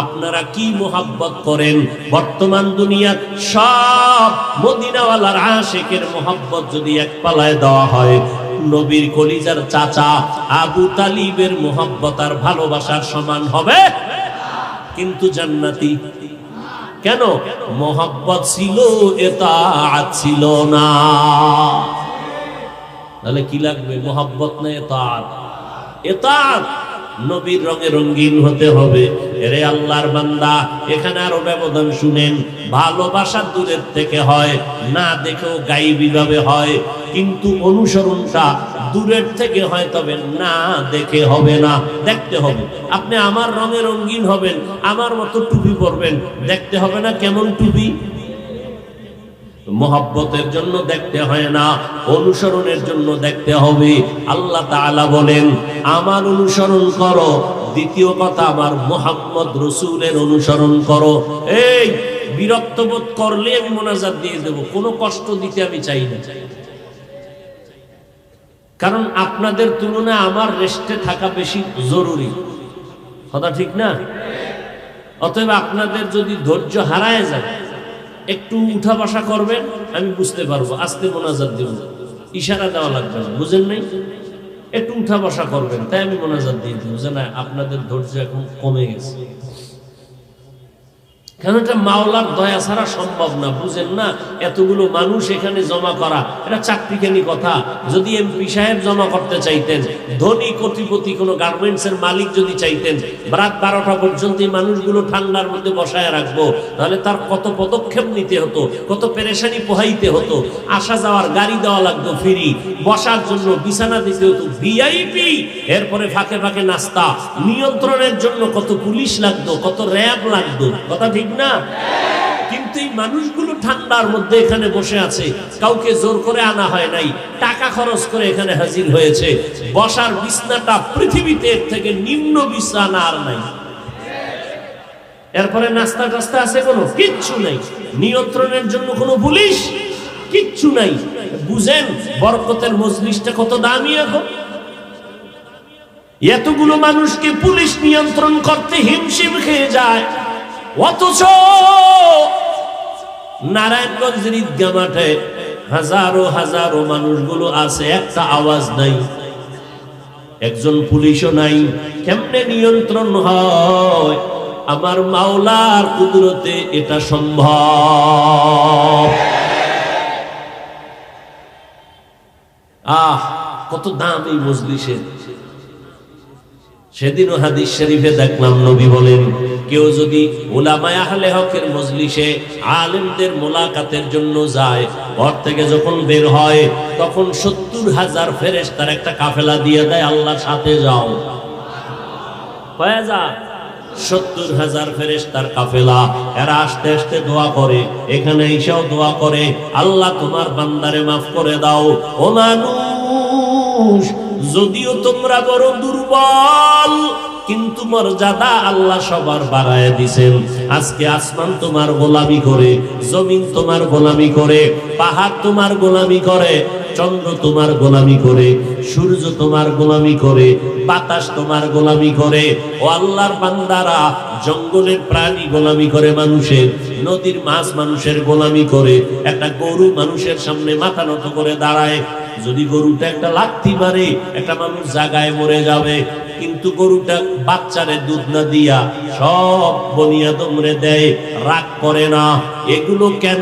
আপনারা কি মুহাব্বত করেন? বর্তমান দুনিয়ার সব মদিনাওয়ালার আশিকের মুহাব্বত যদি এক পালায় দেওয়া হয়, নবীর কলিজার চাচা আবু তালিবের মুহাব্বত আর ভালোবাসার সমান হবে? কিন্তু জান্নাতি কেন? মুহাব্বত ছিল, ইতাআত ছিল না। তাহলে কি লাগবে? মুহাব্বত না ইতাআত? ইতাআত। নবীর রঙে রঙিন হতে হবে। এরে আল্লাহর বান্দা, এখানে আরো ব্যবধান শুনেন। ভালোবাসা দূরের থেকে হয়, না দেখেও গায়েবী ভাবে হয়, কিন্তু অনুসরণটা দূরের থেকে হয়, তবে না দেখে হবে না, দেখতে হবে। আপনি আমার রঙে রঙিন হবেন, আমার মতো টুপি পরবেন, দেখতে হবে না কেমন টুপি। মোহাব্বতের জন্য দেখতে হয় না, অনুসরণের জন্য দেখতে হবে। আল্লাহ তাআলা বলেন আমার অনুসরণ করো, দ্বিতীয় কথা আমার মুহাম্মদ রাসূলের অনুসরণ করো। এই বিরক্ত বোধ করলে আমি মোনাজাত দিয়ে দেব, কোনো কষ্ট দিতে আমি চাই না, কারণ আপনাদের তুলনায় আমার রেস্টে থাকা বেশি জরুরি, কথা ঠিক না? অতএব আপনাদের যদি ধৈর্য হারায় যায়, একটু উঠা বসা করবেন, আমি বুঝতে পারবো, আজকে মোনাজাত দেব, ইশারা দেওয়া লাগবে না, বুঝেন নাই? একটু উঠা বসা করবেন, তাই আমি মোনাজাত দিয়ে দেবো যে না আপনাদের ধৈর্য এখন কমে গেছে। কারণ এটা মাওলার দয়া ছাড়া সম্ভব না, বুঝেন না? এতগুলো মানুষ এখানে জমা করা এটা চাকরিখানি কথা। যদি এমপি সাহেব জমা করতে চাইতেন, ধনী কোটিপতি কোনো গার্মেন্টসের মালিক যদি চাইতেন রাত 12টা পর্যন্ত এই মানুষগুলো ঠান্ডার মধ্যে বসায় রাখবো, তাহলে তার কত পদক্ষেপ নিতে হতো, কত পেরেশানি পোহাইতে হতো। আসা যাওয়ার গাড়ি দেওয়া লাগতো ফ্রি, বসার জন্য বিছানা দিতে হতো ভিআইপি, এরপরে ফাঁকে ফাঁকে নাস্তা, নিয়ন্ত্রণের জন্য কত পুলিশ লাগতো, কত র্যাব লাগতো, কথা ঠিক না? কিন্তু এই মানুষগুলো ঠান্ডার মধ্যে এখানে বসে আছে, কাউকে জোর করে আনা হয় নাই, টাকা খরচ করে এখানে হাজির হয়েছে। বসার বিছনাটা পৃথিবীতে এর থেকে নিম্ন বিছানা আর নাই। এরপরে নাস্তা টাস্তা আছে, কোনো কিচ্ছু নাই, নিয়ন্ত্রণের জন্য কোনো পুলিশ কিচ্ছু নাই। বুঝেন বরকতের মজলিসটা কত দামি এখন। এতগুলো মানুষকে পুলিশ নিয়ন্ত্রণ করতে হিমশিম খেয়ে যায়, অথচ নারায়ণগঞ্জের ঈদগাহ মাঠে হাজারো হাজারো মানুষগুলো আছে, একটা আওয়াজ নাই, একজন পুলিশও নাই। কেমনে নিয়ন্ত্রণ হয়? আমার মাওলার কুদরতে এটা সম্ভব। কত দাম এই মজলিসের। সেদিনও হাদিস শরীফে দেখলাম নবী বলেন, কেউ যদি উলামায়ে আহলে হকের মজলিসে আলেমদের মোলাকাতের জন্য যায়, ঘর থেকে যখন বের হয় তখন 70,000 ফেরেশতার একটা কাফেলা দিয়ে দেয়, আল্লাহর সাথে যাও, হয়ে যা। 70,000 ফেরেশতার কাফেলা, এরা আস্তে আস্তে দোয়া করে, এখানে এসেও দোয়া করে, আল্লাহ তোমার বান্দারে মাফ করে দাও। ও মানুষ, যদিও তোমরা বড় দুর্বল, কিন্তু মর্যাদা আল্লাহ সবার বাড়ায় দিছেন। আজকে আসমান তোমার গোলামি করে, জমিন তোমার গোলামি করে, পাহাড় তোমার গোলামি করে, চন্দ্র তোমার গোলামি করে, সূর্য তোমার গোলামি করে, বাতাস তোমার গোলামি করে। ও আল্লাহর বান্দারা, জঙ্গলের প্রাণী গোলামি করে মানুষের, নদীর মাছ মানুষের গোলামি করে। একটা গরু মানুষের সামনে মাথা নত করে দাঁড়ায়, যদি গরুটা একটা লাথি মারে একটা মানুষ জায়গায় মরে যাবে, কিন্তু গরুটা বাচ্চারে দুধ না দিয়া সব বনিয়াদমরে দেয়, রাগ করে না। এগুলো কেন?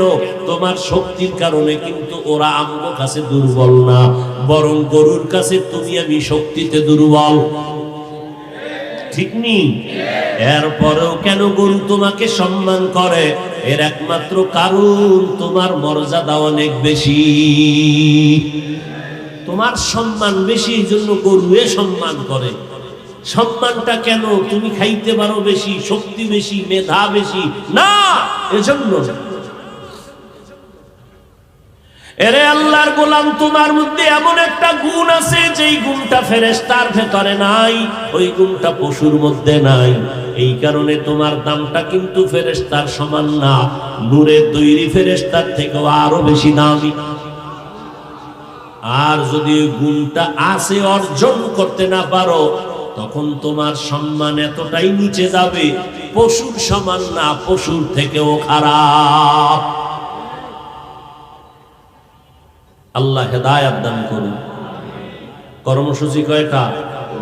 তোমার শক্তির কারণে। কিন্তু ওরা আমার কাছে দুর্বল না, বরং গরুর কাছে তুমি আমি শক্তিতে দুর্বল, ঠিক নি? এরপরেও কেন গরু তোমাকে সম্মান করে? এর একমাত্র কারণ তোমার মর্যাদা অনেক বেশি, তোমার সম্মান বেশি, এই জন্য গরুয়ে সম্মান করে। সম্মানটা কেন? তুমি খাইতে পারো বেশি, শক্তি বেশি, মেধা বেশি না, এজন্য। এরে আল্লাহর গোলাম, তোমার মধ্যে এমন একটা গুণ আছে যেই গুণটা ফেরেশতার ভেতরে নাই, ওই গুণটা পশুর মধ্যে নাই। এই কারণে তোমার দামটা কিন্তু ফেরেশতার সমান না, নূরের তৈরি ফেরেশতার থেকেও আরো বেশি দামি। আর যদি গুণটা আছে অর্জন করতে না পারো, তখন তোমার সম্মান এতটাই নিচে যাবে, পশুর সমান না, পশুর থেকেও খারাপ। আল্লাহ হেদায়েত দান করুন। কর্মসূচি কয়টা?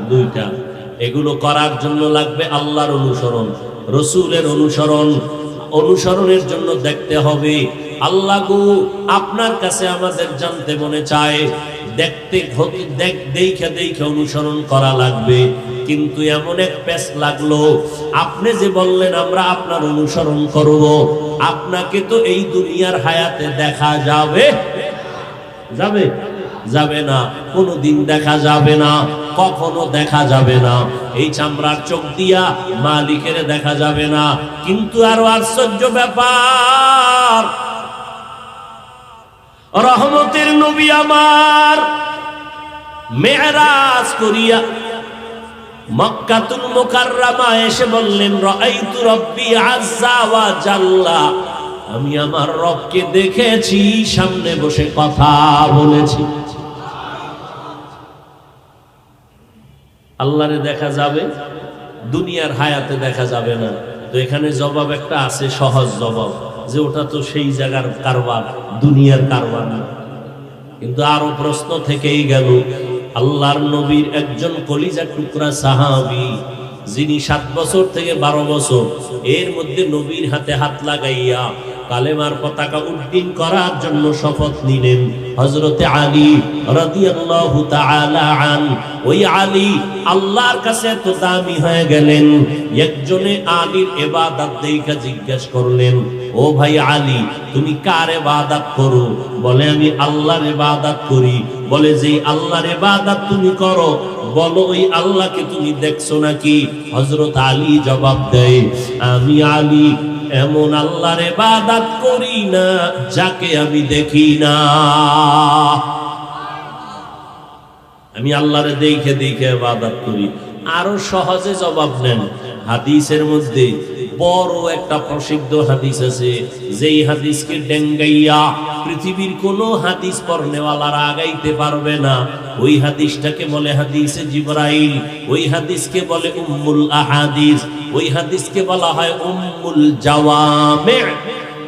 2টা। এগুলো করার জন্য লাগবে আল্লাহর অনুসরণ, রাসূলের অনুসরণ। অনুসরণের জন্য দেখতে হবে, আল্লাহ গো আপনার কাছে আমাদের জানতে মনে চায়, দেখতে দেখে অনুসরণ করা লাগবে। কিন্তু এমন এক পেশ লাগলো, আপনি যে বললেন আমরা আপনার অনুসরণ করব, আপনাকে তো এই দুনিয়ার হায়াতে দেখা যাবে, যাবে যাবে না, কোনোদিন দেখা যাবে না, কখনো দেখা যাবে না। এই চামড়ার চোখ দিয়া মালিকের দেখা যাবে না। কিন্তু আরো আশ্চর্য ব্যাপার, রহমতের নবী আমার মেরাজ করিয়া মক্কাতুল মুকাররমা এসে বললেন, রাআইতু রাব্বি আযজা ওয়া জাল্লা, আমি আমার রবকে দেখেছি, সামনে বসে কথা বলেছি। আল্লাহরে দেখা যাবে, দুনিয়ার হায়াতে দেখা যাবে না। তো এখানে জবাব একটা আছে, সহজ জবাব, যে ওটা তো সেই জায়গার কারবার, দুনিয়ার কারবার না। কিন্তু আরো প্রশ্ন থেকেই গেল, আল্লাহর নবীর একজন কলিজার টুকরা সাহাবী, যিনি 7 বছর থেকে 12 বছর এর মধ্যে নবীর হাতে হাত লাগাইয়া কালেমার পতাকা উড্ডীন করার জন্য শপথ নিলেন, হযরতে আলী রাদিয়াল্লাহু তাআলা আন। ওই আলী আল্লাহর কাছে এত দামি হয়ে গেলেন, একজনে আলীর ইবাদত দেখে জিজ্ঞেস করলেন, ও ভাই আলী, তুমি কার ইবাদত করো? বলে, আমি আল্লাহর ইবাদত করি। বলে, যে আল্লাহর ইবাদত তুমি করো, বলো ওই আল্লাহকে তুমি দেখছো নাকি? হযরত আলী জবাব দেয়, আমি আলী এমন আল্লাহর ইবাদত করি না যাকে আমি দেখি না। আমি আল্লাহরে দেখে দেখে ইবাদত করি। আরো সহজে জবাব নেন, হাদিসের মধ্যে বড় একটা প্রসিদ্ধ হাদিস আছে, যেই হাদিসকে ডেঙ্গাইয়া পৃথিবীর কোনো হাদিস পড়নেওয়ালারা আগাইতে পারবে না। ওই হাদিসটাকে বলে হাদিসে জিবরাইল, ওই হাদিসকে বলে উম্মুল আহাদিস, ওই হাদিসকে বলা হয় উম্মুল জাওয়ামি।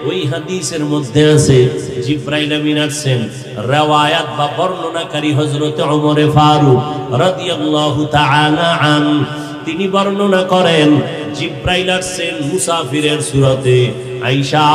ওই হাদিসের মধ্যে আছে, জিবরাইল আমিন আসেন, riwayat বা বর্ণনাকারী হযরত ওমর ফারুক রাদিয়াল্লাহু তাআলা আন, তিনি বর্ণনা করেন, জিবরাইল আসেন মুসাফিরের সুরতে, আয়েশা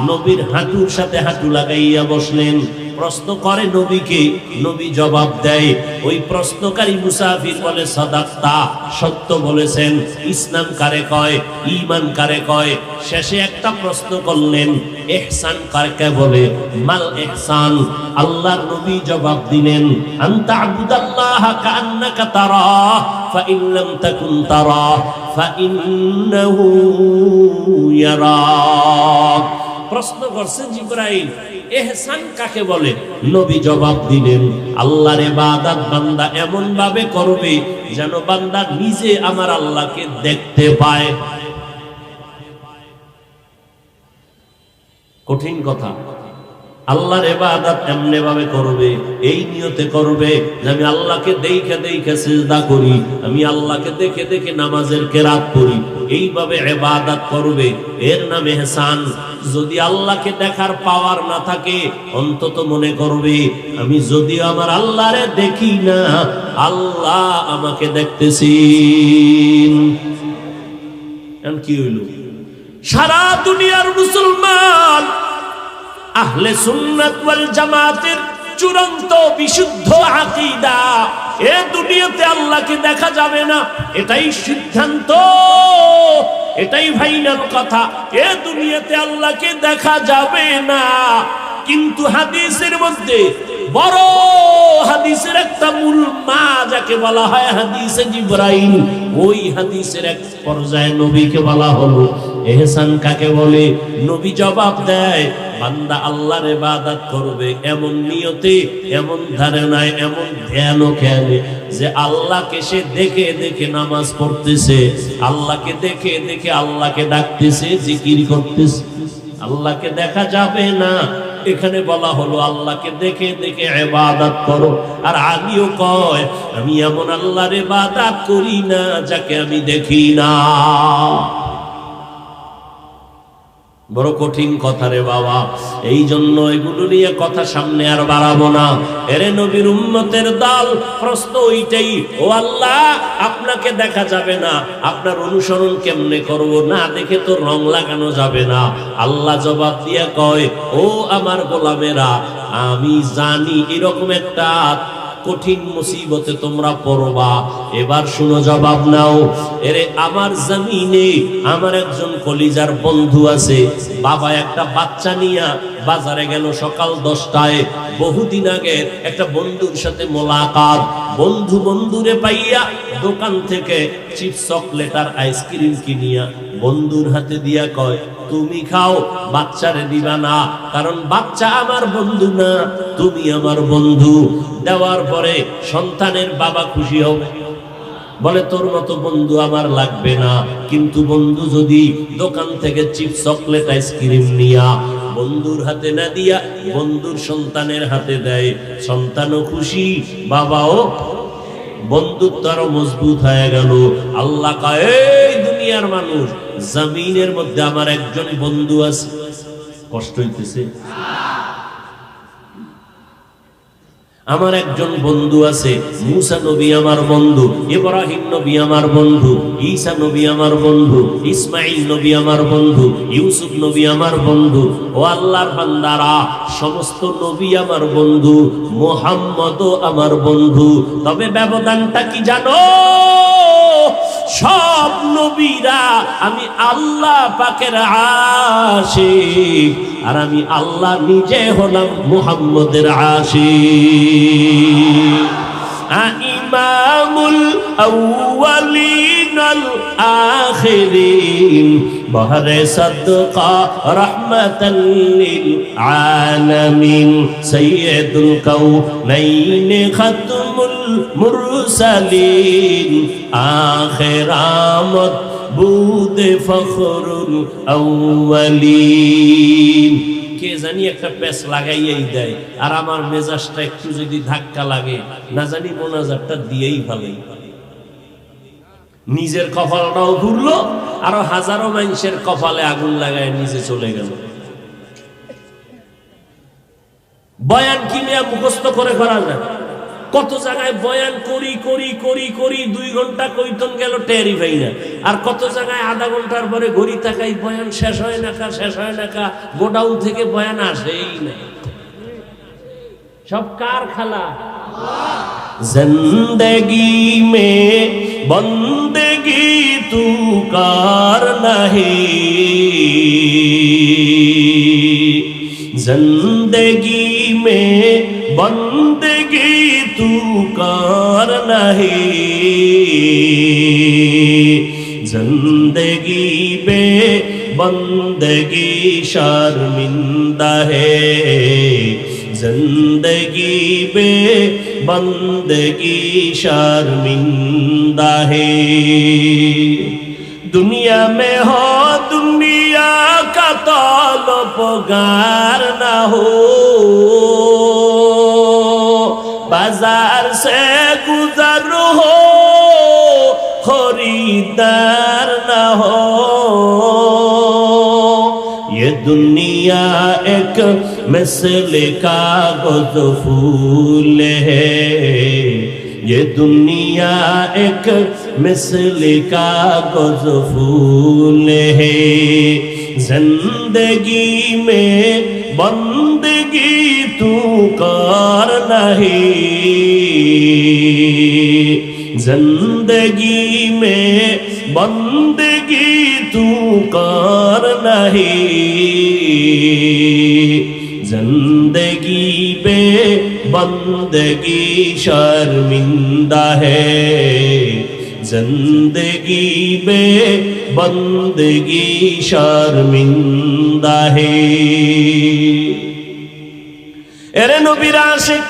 নবীর হাঁটুর সাথে হাঁটু লাগাইয়া বসলেন। প্রশ্ন করে নবীকে, নবী জবাব দেয়। ওই প্রশ্নকারী মুসাফির বলে, সাদাক্তা, সত্য বলেছেন। ইসলাম কারে কয়, ঈমান কারে কয়? শেষে একটা প্রশ্ন করলেন, ইহসান কাকে বলে? মাল ইহসান? আল্লাহর নবী জবাব দিলেন, আনতা আবুদাল্লাহ কাআন্নাকা তারা ফাইন লাম তাকুন তারা ফাইন্নাহু ইয়ারাক। প্রশ্ন করছেন জিবরাইল, ইহসান কাকে বলে? নবী জবাব দিলেন, আল্লাহর ইবাদত বান্দা এমন ভাবে করবে যেন বান্দা নিজে আমার আল্লাহকে দেখতে পায়। কঠিন কথা। আল্লাহর ইবাদত এমনি ভাবে করবে, এই নিয়তে করবে যে আমি আল্লাহকে দেখে দেখে সিজদা করি, আমি আল্লাহকে দেখে দেখে নামাজের কেরাত করি, এইভাবে ইবাদত করবে, এর নাম ইহসান। যদি আল্লাহকে দেখার পাওয়ার না থাকে, অন্তত মনে করবে আমি যদি আমার আল্লাহরে দেখি না, আল্লাহ আমাকে দেখতেছেন। এখন কি হইল? সারা দুনিয়ার মুসলমান আহলে সুন্নাত ওয়াল জামাতের চূড়ান্ত বিশুদ্ধ আকীদা, এ দুনিয়াতে আল্লাহকে দেখা যাবে না, এটাই সিদ্ধান্ত, এটাই ফাইনাল কথা। এ দুনিয়াতে আল্লাহকে দেখা যাবে না। কিন্তু হাদিসের মধ্যে বড় হাদিসের একটা মূল মা, যাকে বলা হয় হাদিসে জিবরাইল, ওই হাদিসের এক পর্যায়ে নবীকে বলা হলো ইহসান কাকে বলে? নবী জবাব দেয়, বান্দা আল্লাহর ইবাদত করবে এমন নিয়তে, এমন ধারণায়, এমন ধ্যান ও জ্ঞানে যে আল্লাহকে সে দেখে দেখে নামাজ পড়তেছে, আল্লাহকে দেখে দেখে আল্লাহকে ডাকতেছে, জিকির করতেছে। আল্লাহকে দেখা যাবে না, এখানে বলা হলো আল্লাহকে দেখে দেখে ইবাদত করো। আর আমিও কয়, আমি এমন আল্লাহর ইবাদত করি না যাকে আমি দেখি না। বড় কঠিন কথা রে বাবা। এই জন্য এগুলো নিয়ে কথা সামনে আর বাড়াবো না। এরে নবীর উম্মতের দল, প্রশ্ন ওইটাই, ও আল্লাহ আপনাকে দেখা যাবে না, আপনার অনুসরণ কেমনে করব? না দেখে তো রং লাগানো যাবে না। আল্লাহ জবাব দিয়া কয়, ও আমার গোলামেরা, আমি জানি এরকম একটা কঠিন মুসিবতে তোমরা পড়বা। এবার শুনো, জবাব নাও। এরে আমার জমিনে আমার একজন কলিজার বন্ধু আছে, বাবা একটা বাচ্চা নিয়া বাজারে গেল সকাল 10টায়। বহুদিন আগে একটা বন্ধুর সাথে মোলাকাত, বন্ধু বন্ধুরে পাইয়া দোকান থেকে চিপস চকলেট আর আইসক্রিম কিনিয়া বন্ধুর হাতে দিয়া কয়, তুমি খাও, বাচ্চারে দিবা না, কারণ বাচ্চা আমার বন্ধু না, তুমি আমার বন্ধু। দেওয়ার পরে সন্তানের বাবা খুশি হবে, বলে তোর মতো বন্ধু আমার লাগবে না। কিন্তু বন্ধু যদি দোকান থেকে চিপস চকলেট আইসক্রিম নিয়া বন্ধুর হাতে না দিয়া বন্ধুর সন্তানের হাতে দেয়, সন্তানও খুশি, বাবাও, বন্ধুত্ব আরো মজবুত হয়ে গেল। আল্লাহ কয়, এই দুনিয়ার মানুষ, জমিনের মধ্যে আমার একজন বন্ধু আছে। কষ্ট হইতেছে? আমার একজন বন্ধু আছে। মুসা নবী আমার বন্ধু, ইব্রাহিম নবী আমার বন্ধু, ঈসা নবী আমার বন্ধু, ইসমাইল নবী আমার বন্ধু, ইউসুফ নবী আমার বন্ধু। ও আল্লাহর বান্দারা, সমস্ত নবী আমার বন্ধু, মুহাম্মদও আমার বন্ধু। তবে ব্যবধানটা কি জানো? সব নবীরা আমি আল্লাহ পাকের আশিক, আর আমি আল্লাহ নিজে হলাম মুহাম্মদের আশিক। ইমামুল আউয়ালিন আল আখিরিন, বহরে সাদকা রাহমাতাল লিল আলামিন, সাইয়্যিদুল কাউনাইন খাতমুল মুরসালিন, আখিরামত বুদে ফখরুল আউয়ালিন। কে জানি একটা প্যাচ লাগাইয়াই দেয়, আর আমার মেজাজটা একটু যদি ধাক্কা লাগে, না জানি মোনাজাতটা দিয়েই ভালোই। নিজের কপালটাও ঘুরলো, আরো হাজারো মানুষের কপালে আগুন লাগায় নিজে চলে গেল। বয়ান কিনে মুখস্থ করে করা যায়? কত জায়গায় বয়ান করি করি করি করি 2 ঘন্টা কইতন গেল টেরি ভাই না, আর কত জায়গায় আধা ঘন্টার পরে ঘড়ি তাকাই বয়ান শেষ হয় না কা, শেষ হয় না কা, গোডাউন থেকে বয়ান আসেই না। সব কার খেলা? জিন্দগি মে বন্দগি তু কার নাহি, জিন্দগি মে বন্দগি তু কার নাহি, জিন্দগি বে বন্দগি শर्मिंदा है, जिंदगी बे बंदगी शर्मिंदा है। दुनिया में हो दुनिया का तलबगार ना हो, बाजार से गुजर हो खरीदार ना हो। ये दुनिया एक मिसल कागज फूल है, ये दुनिया एक मिसल कागज फूल है। जिंदगी में बंदगी तू कर नहीं, जिंदगी में बंदगी तू कर नहीं, जिंदगी बे बंदगी शर्मिंदा है, जिंदगी बे बंदगी शर्मिंदा है। এরে নবীর আশিক,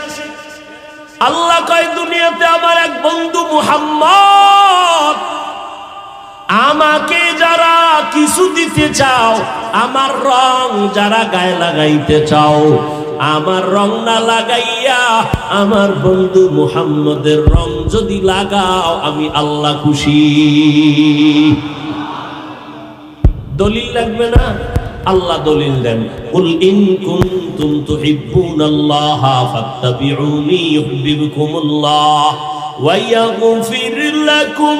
আল্লাহ কয় দুনিয়াতে আমার এক বন্ধু মুহাম্মদ, আমাকে যারা কিছু দিতে চাও, আমার রং যারা গায়ে লাগাইতে চাও, আমার রং না লাগাইয়া আমার বন্ধু মুহাম্মদের রং যদি লাগাও, আমি আল্লাহ খুশি। দলিল লাগবে না? আল্লাহ দলিল দেন, কুল ইন কুনতুম তুহিব্বুনাল্লাহা ফাত্তাবিউনি ইউহিব্বুকুমুল্লাহ ওয়া ইয়াগফির লাকুম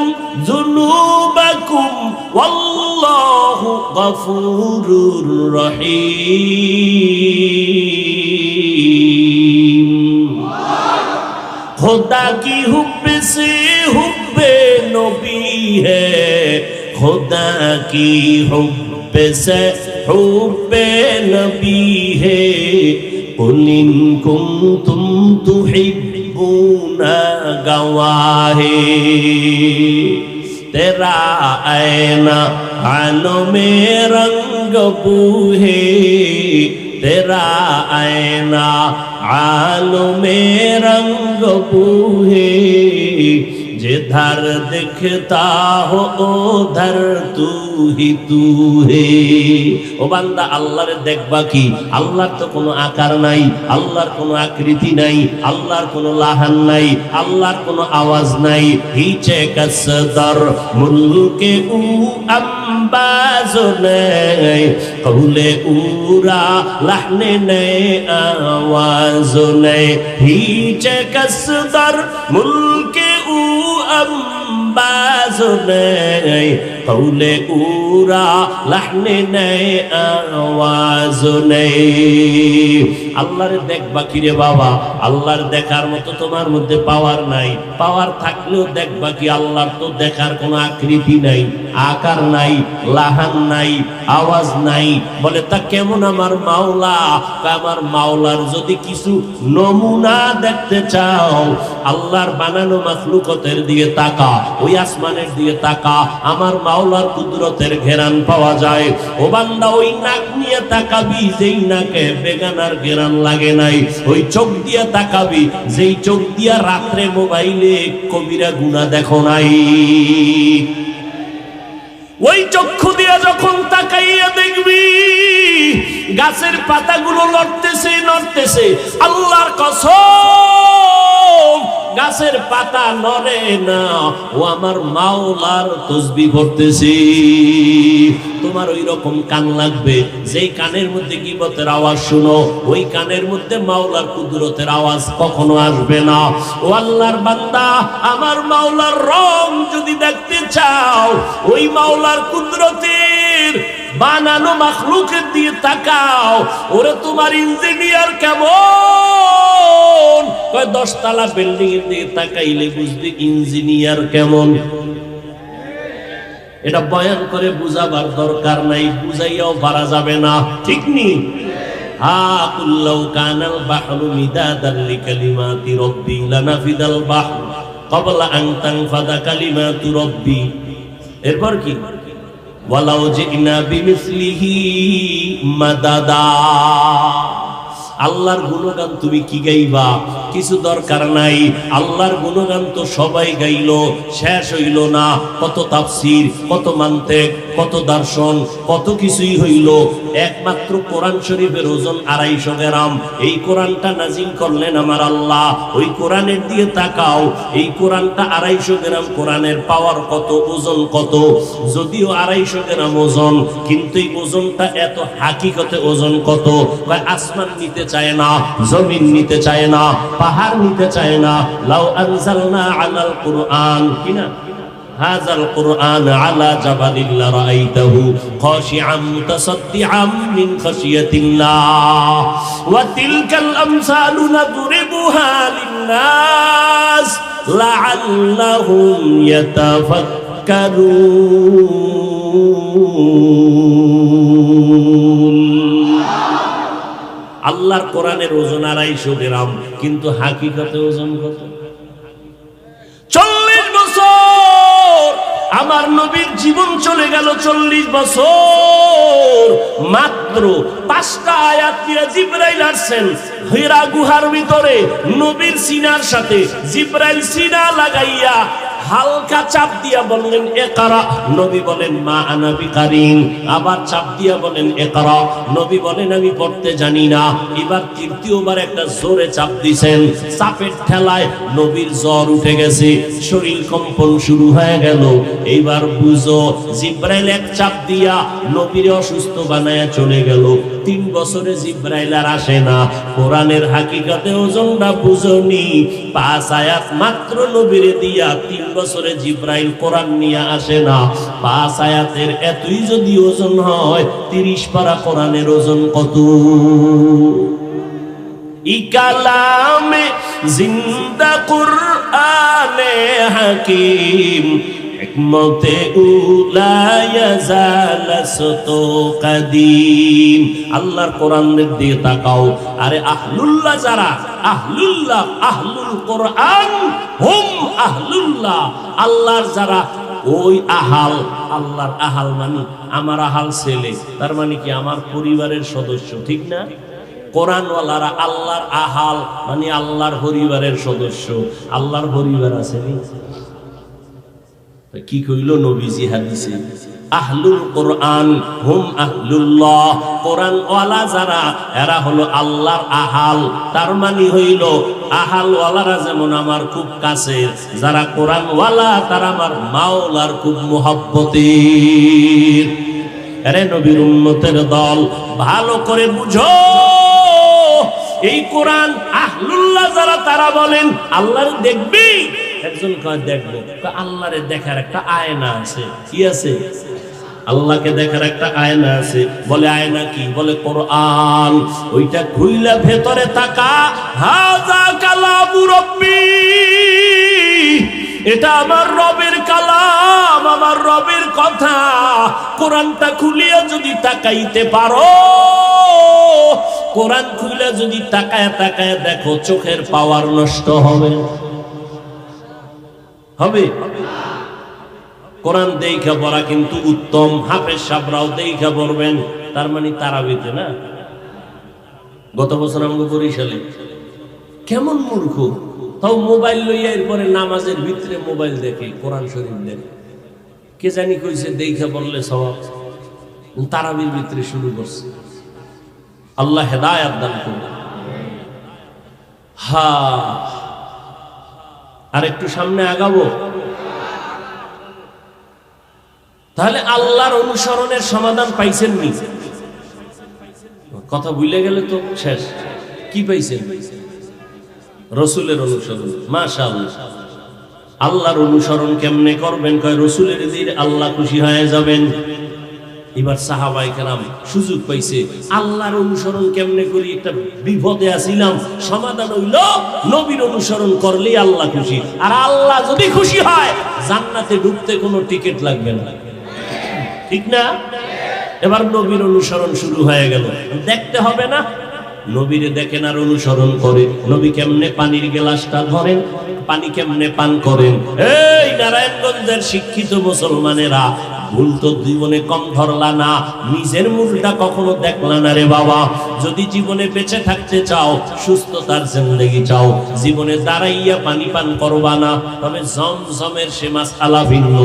যুনুবাকুম ওয়াল্লাহু গফুরুর রহিম। खुदा की हुब्ब से हुब्बे नबी है, खुदा की हुब्ब से हुब्बे नबी है कुल इन कुंतुम तुहिब्बूना गवाहे तेरा ऐना आनो में रंग बूहे तेरा ऐना आलो में रंग बूहे जिधर दिखता हो उधर तू ही तू है ও বান্দা আল্লাহর দেখবা কি আল্লাহর তো কোনো আকার নাই আল্লাহর কোনো আকৃতি নাই আল্লাহর কোনো লাহান নাই আল্লাহর কোনো আওয়াজ নাই হিচে কসদর মুলকে উ আম্বাজ নাই কৌলে উরা লাহনে নাই আওয়াজ নাই হিচে কসদর মুলকে উ আম্বাজ নাই কৌলে উরা লাহনে নাই আওয়াজ নাই আল্লাহর দেখবা কি রে বাবা আল্লাহর দেখার মতো তোমার মধ্যে পাওয়ার নাই পাওয়ার থাকলেও দেখবা কি আল্লাহর তো দেখার কোনো আকৃতি নাই আকার নাই লাহান নাই আওয়াজ নাই বলে তা কেমন আমার মাওলা আমার মাওলার যদি কিছু নমুনা দেখতে চাও আল্লাহর বানানো মাখলুকতের দিকে তাকা ওই আসমানের দিকে তাকা আমার মাওলার কুদরতের ঘেরান পাওয়া যায় ও বান্দা ওই নাক নিয়ে তাকাবি যেই নাকে বেগানার ঘেরান লাগে নাই ওই চোখ দিয়ে তাকাবি যেই চোখ দিয়া রাত্রে মোবাইলে কবিরা গুনাহ দেখো নাই ওই চক্ষু দিয়ে যখন তাকাইয়া দেখবি গাছের পাতাগুলো নড়তেছে নড়তেছে আল্লাহর কসম গাছের পাতা নড়ে না ও আমার মাওলার তাসবিহ করতেছে তোমার ওই রকম কান লাগবে যেই কানের মধ্যে গীবতের আওয়াজ শুনো ওই কানের মধ্যে মাওলার কুদরতের আওয়াজ কখনো আসবে না ও আল্লাহর বান্দা আমার মাওলার রং যদি দেখতে চাও ওই মাওলার কুদরতের বানানো মাখলুকের দিয়ে তাকাও ওরে তোমার ইঞ্জিনিয়ার কেমন কয় 10 তলা বিল্ডিং এর দিকে তাকাইলে বুঝবে ইঞ্জিনিয়ার কেমন এটা বয়ান করে বুঝাবার দরকার নাই বুঝাইয়াও পারা যাবে না ঠিক নি কুল্লাউ কানাল বাহরু মিদাদাল লিকালিমাতি রাব্বি লানাফিদাল বাহর ক্বাবলা আন তানফাদা কালিমাতু রাব্বি এরপর কি ওয়ালাউ জিনা বিমিসলিহি মাদাদা আল্লাহর গুণগান তুমি কি গাইবা কিছু দরকার নাই আল্লাহর গুণগান তো সবাই গাইলো শেষ হইল না কত তাফসীর কত মান্তিক কত দর্শন কত কিছুই হইল একমাত্র কোরআন শরীফের ওজন 250 গ্রাম এই কোরআনটা নাজিল করলেন আমার আল্লাহ ওই কোরআনের দিকে তাকাও এই কোরআনটা 250 গ্রাম কোরআনের পাওয়ার কত ওজন কত যদিও 250 গ্রাম ওজন কিন্তু এই ওজনটা এত হাকিকতে ওজন কত আসমান নিতে চায় না জমিন নিতে চায় না পাহাড় নিতে চায় না লাউ আনজালনা আলাল কুরআন কিনা হাযাল কুরআন আলা জাবালিন লারাআইতাহু খাশিআম মুতাসাদ্দিআম মিন খাশিয়াতিল্লাহ ওয়া তিলকাল আমসালু নাদরিবুহা লিন-নাস লাআল্লাহুম ইয়াতাফাক্কারুন আল্লাহর কোরআনের ওজন 250 গ্রাম কিন্তু হাকিকতে ওজন কত 40 বছর আমার নবীর জীবন চলে গেল 40 বছর মাত্র 5টা আয়াত নিয়ে জিবরাইল আসছেন হীরা গুহার ভিতরে নবীর সিনার সাথে জিবরাইল সিনা লাগাইয়া হালকা চাপ দিয়া বললেন ইকরা নবী বলেন মা আনা বিকারিন আবার চাপ দিয়া বলেন ইকরা নবী বলেন আমি পড়তে জানি না এবার তৃতীয়বার একটা জোরে চাপ দিবেন চাপের ঠেলায় নবীর জ্বর উঠে গেছে শরীর কম্পন শুরু হয়ে গেল এইবার বুঝো জিবরাইল এক চাপ দিয়া নবীর অসুস্থ বানায়া চলে গেল 3 বছরে জিবরাইল আর আসে না কোরআনের হাকিকতে ওজনটা বুঝনি 5 আয়াত মাত্র নবীরে দিয়া 3 বছরে জিবরাইল কোরআন নিয়ে আসে না 5 আয়াতের এতই যদি ওজন হয় 30 পারা কোরআনের ওজন কত ই কালামে জিন্দা কুরআনে হাকিম হিকমতে উলা ইয়াজালাসতু কাদিম। আল্লাহর কোরআনের দিকে তাকাও। আরে আহলুল্লাহ যারা, আহলুল্লাহ, আহলুল কোরআন হুম আহলুল্লাহ, আল্লাহর যারা ওই আহাল, আল্লাহর আহাল মানে আমার আহাল ছেলে, তার মানে কি আমার পরিবারের সদস্য, ঠিক না? কোরআনওয়ালারা আল্লাহর আহাল মানে আল্লাহর পরিবারের সদস্য। আল্লাহর পরিবার আছে কি কইল নবীজি হাদিসে, আহলুল কোরআন হুম আহলুল্লাহ, কোরআনওয়ালা যারা এরা হলো আল্লাহর আহাল। তার মানে হইল আহালওয়ালারা যেমন আমার খুব কাছের, যারা কোরআনওয়ালা তারা আমার মাওলার খুব মুহাব্বতের। আরে নবীর উম্মতের দল, ভালো করে বুঝো এই কোরআন আহলুল্লাহ যারা তারা বলেন আল্লাহর দেখবি। একজন কয় দেখবো, আল্লাহরে দেখার একটা আয়না আছে। কি আছে? আল্লাহকে দেখার একটা আয়না আছে। বলে আয়না কি? বলে কোরআন। ওইটা খুইলা ভেতরে তাকা, হাযা কালামু রাব্বি, এটা আমার রবের কালাম, আমার রবের কথা। কোরআনটা খুলিয়া যদি তাকাইতে পারো, কোরআন খুলে যদি তাকায় তাকায় দেখো, চোখের পাওয়ার নষ্ট হবে হবে। কোরআন দেখা পড়া কিন্তু উত্তম। হাফেজ সাহেবরাও দেখা পড়বেন। তার মানে তারাবিতে না। গত বছর আমাকে বরিশালে কেমন মূর্খ, তাও মোবাইল লইয়া এরপরে নামাজের ভিতরে মোবাইল দেখে, কোরআন শরীফ দেখে। কে জানি কইছে দেখা পড়লে সওয়াব, তারাবির ভিতরে শুরু করছে। আল্লাহ হেদায়েত দান করুন। আর একটু সামনে আগাবো। তাহলে আল্লাহর অনুসরণের সমাধান পাইছেন নি? কথা ভুলে গেলে তো শেষ। কি পাইছেন? রসুলের অনুসরণ। মাশাআল্লাহ। আল্লাহর অনুসরণ কেমনে করবেন? কয় রসুলের দিন আল্লাহ খুশি হয়ে যাবেন। এবার সাহাবায়ে কেরাম সুযোগ পাইছে, আল্লাহর অনুসরণ কেমনে করি, একটা বিপদে আছিলাম, সমাধান হইল নবীর অনুসরণ করলেই আল্লাহ খুশি। আর আল্লাহ যদি খুশি হয় জান্নাতে ঢুকতে কোনো টিকিট লাগবে না, ঠিক না? এবার নবীর অনুসরণ শুরু হয়ে গেল। দেখতে হবে না, নবীরে দেখেন আর অনুসরণ করে। নবী কেমনে পানির গ্লাসটা ধরেন, পানি কেমনে পান করেন। এই নারায়ণগঞ্জের শিক্ষিত মুসলমানেরা, ভুল তো জীবনে কম ধরলা না, নিজের মূলটা কখনো দেখলা না রে বাবা। যদি জীবনে বেঁচে থাকতে চাও, সুস্থতার জিন্দেগি চাও, জীবনে দাঁড়াইয়া পানি পান করবা না। তবে জমজমের সে মাসআলা ভিন্ন।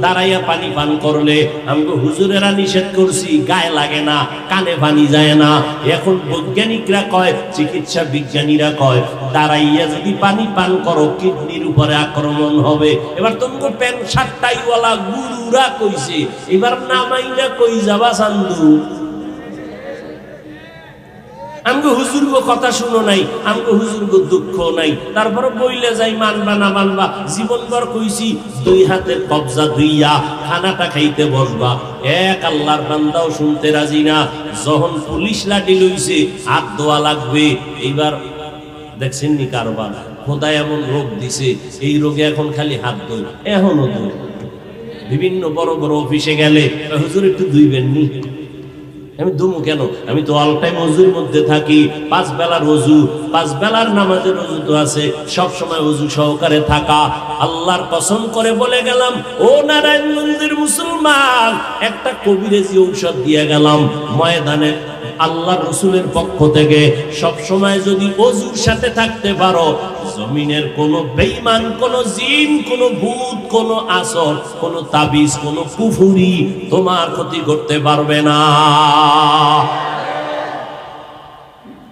দাঁড়াইয়া পানি পান করলে আমগো হুজুরেরা নিষেধ করছি, গায়ে লাগে না, কানে পানি যায় না। এখন বৈজ্ঞানিকরা কয়, চিকিৎসা বিজ্ঞানীরা কয়, দাঁড়াইয়া যদি পানি পান করো কিডনির উপরে আক্রমণ হবে। এবার তোমাকে প্যান্ট শার্টটাইওয়ালা গুরুরা কইছে, এবার নামাইলা কই যাবা চান্দু? আমগো হুজুরগো কথা শুনো নাই, আমগো হুজুরগো দুঃখ নাই, তারপরে বইলে যাই মানবা না মানবা। জীবনভর কইছি দুই হাতের কবজা দুইয়া খানাটা খাইতে বসবা। এক আল্লাহর বান্দাও শুনতে রাজি না। যখন পুলিশ লাঠি লইছে হাত ধোয়া লাগবে। এইবার দেখছেন নি কারবার, খোদা এমন রোগ দিছে, এই রোগে এখন খালি হাত ধোয়, এখনো ধোয়। বিভিন্ন বড় বড় অফিসে গেলে হুজুর একটু ধুইবেন নি। আমি দুমু কেন? আমি তো অল টাইম ওযুর মধ্যে থাকি। 5 বেলার ওযু, 5 বেলার নামাজের ওযু তো আছে, সব সময় ওযু সহকারে থাকা। আল্লাহর কসম করে বলে গেলাম, ও নারায়ণগঞ্জের মুসলমান, একটা কবিরাজি ঔষধ দিয়ে গেলাম ময়দানে। আল্লাহ রসুলের পক্ষ থেকে সব সময় যদি ওযুর সাথে থাকতে পারো, জমিনের কোন বেঈমান, কোন জিন, কোন ভূত, কোন আসর, কোন তাবিজ, কোন কুফুরি তোমার ক্ষতি করতে পারবে না।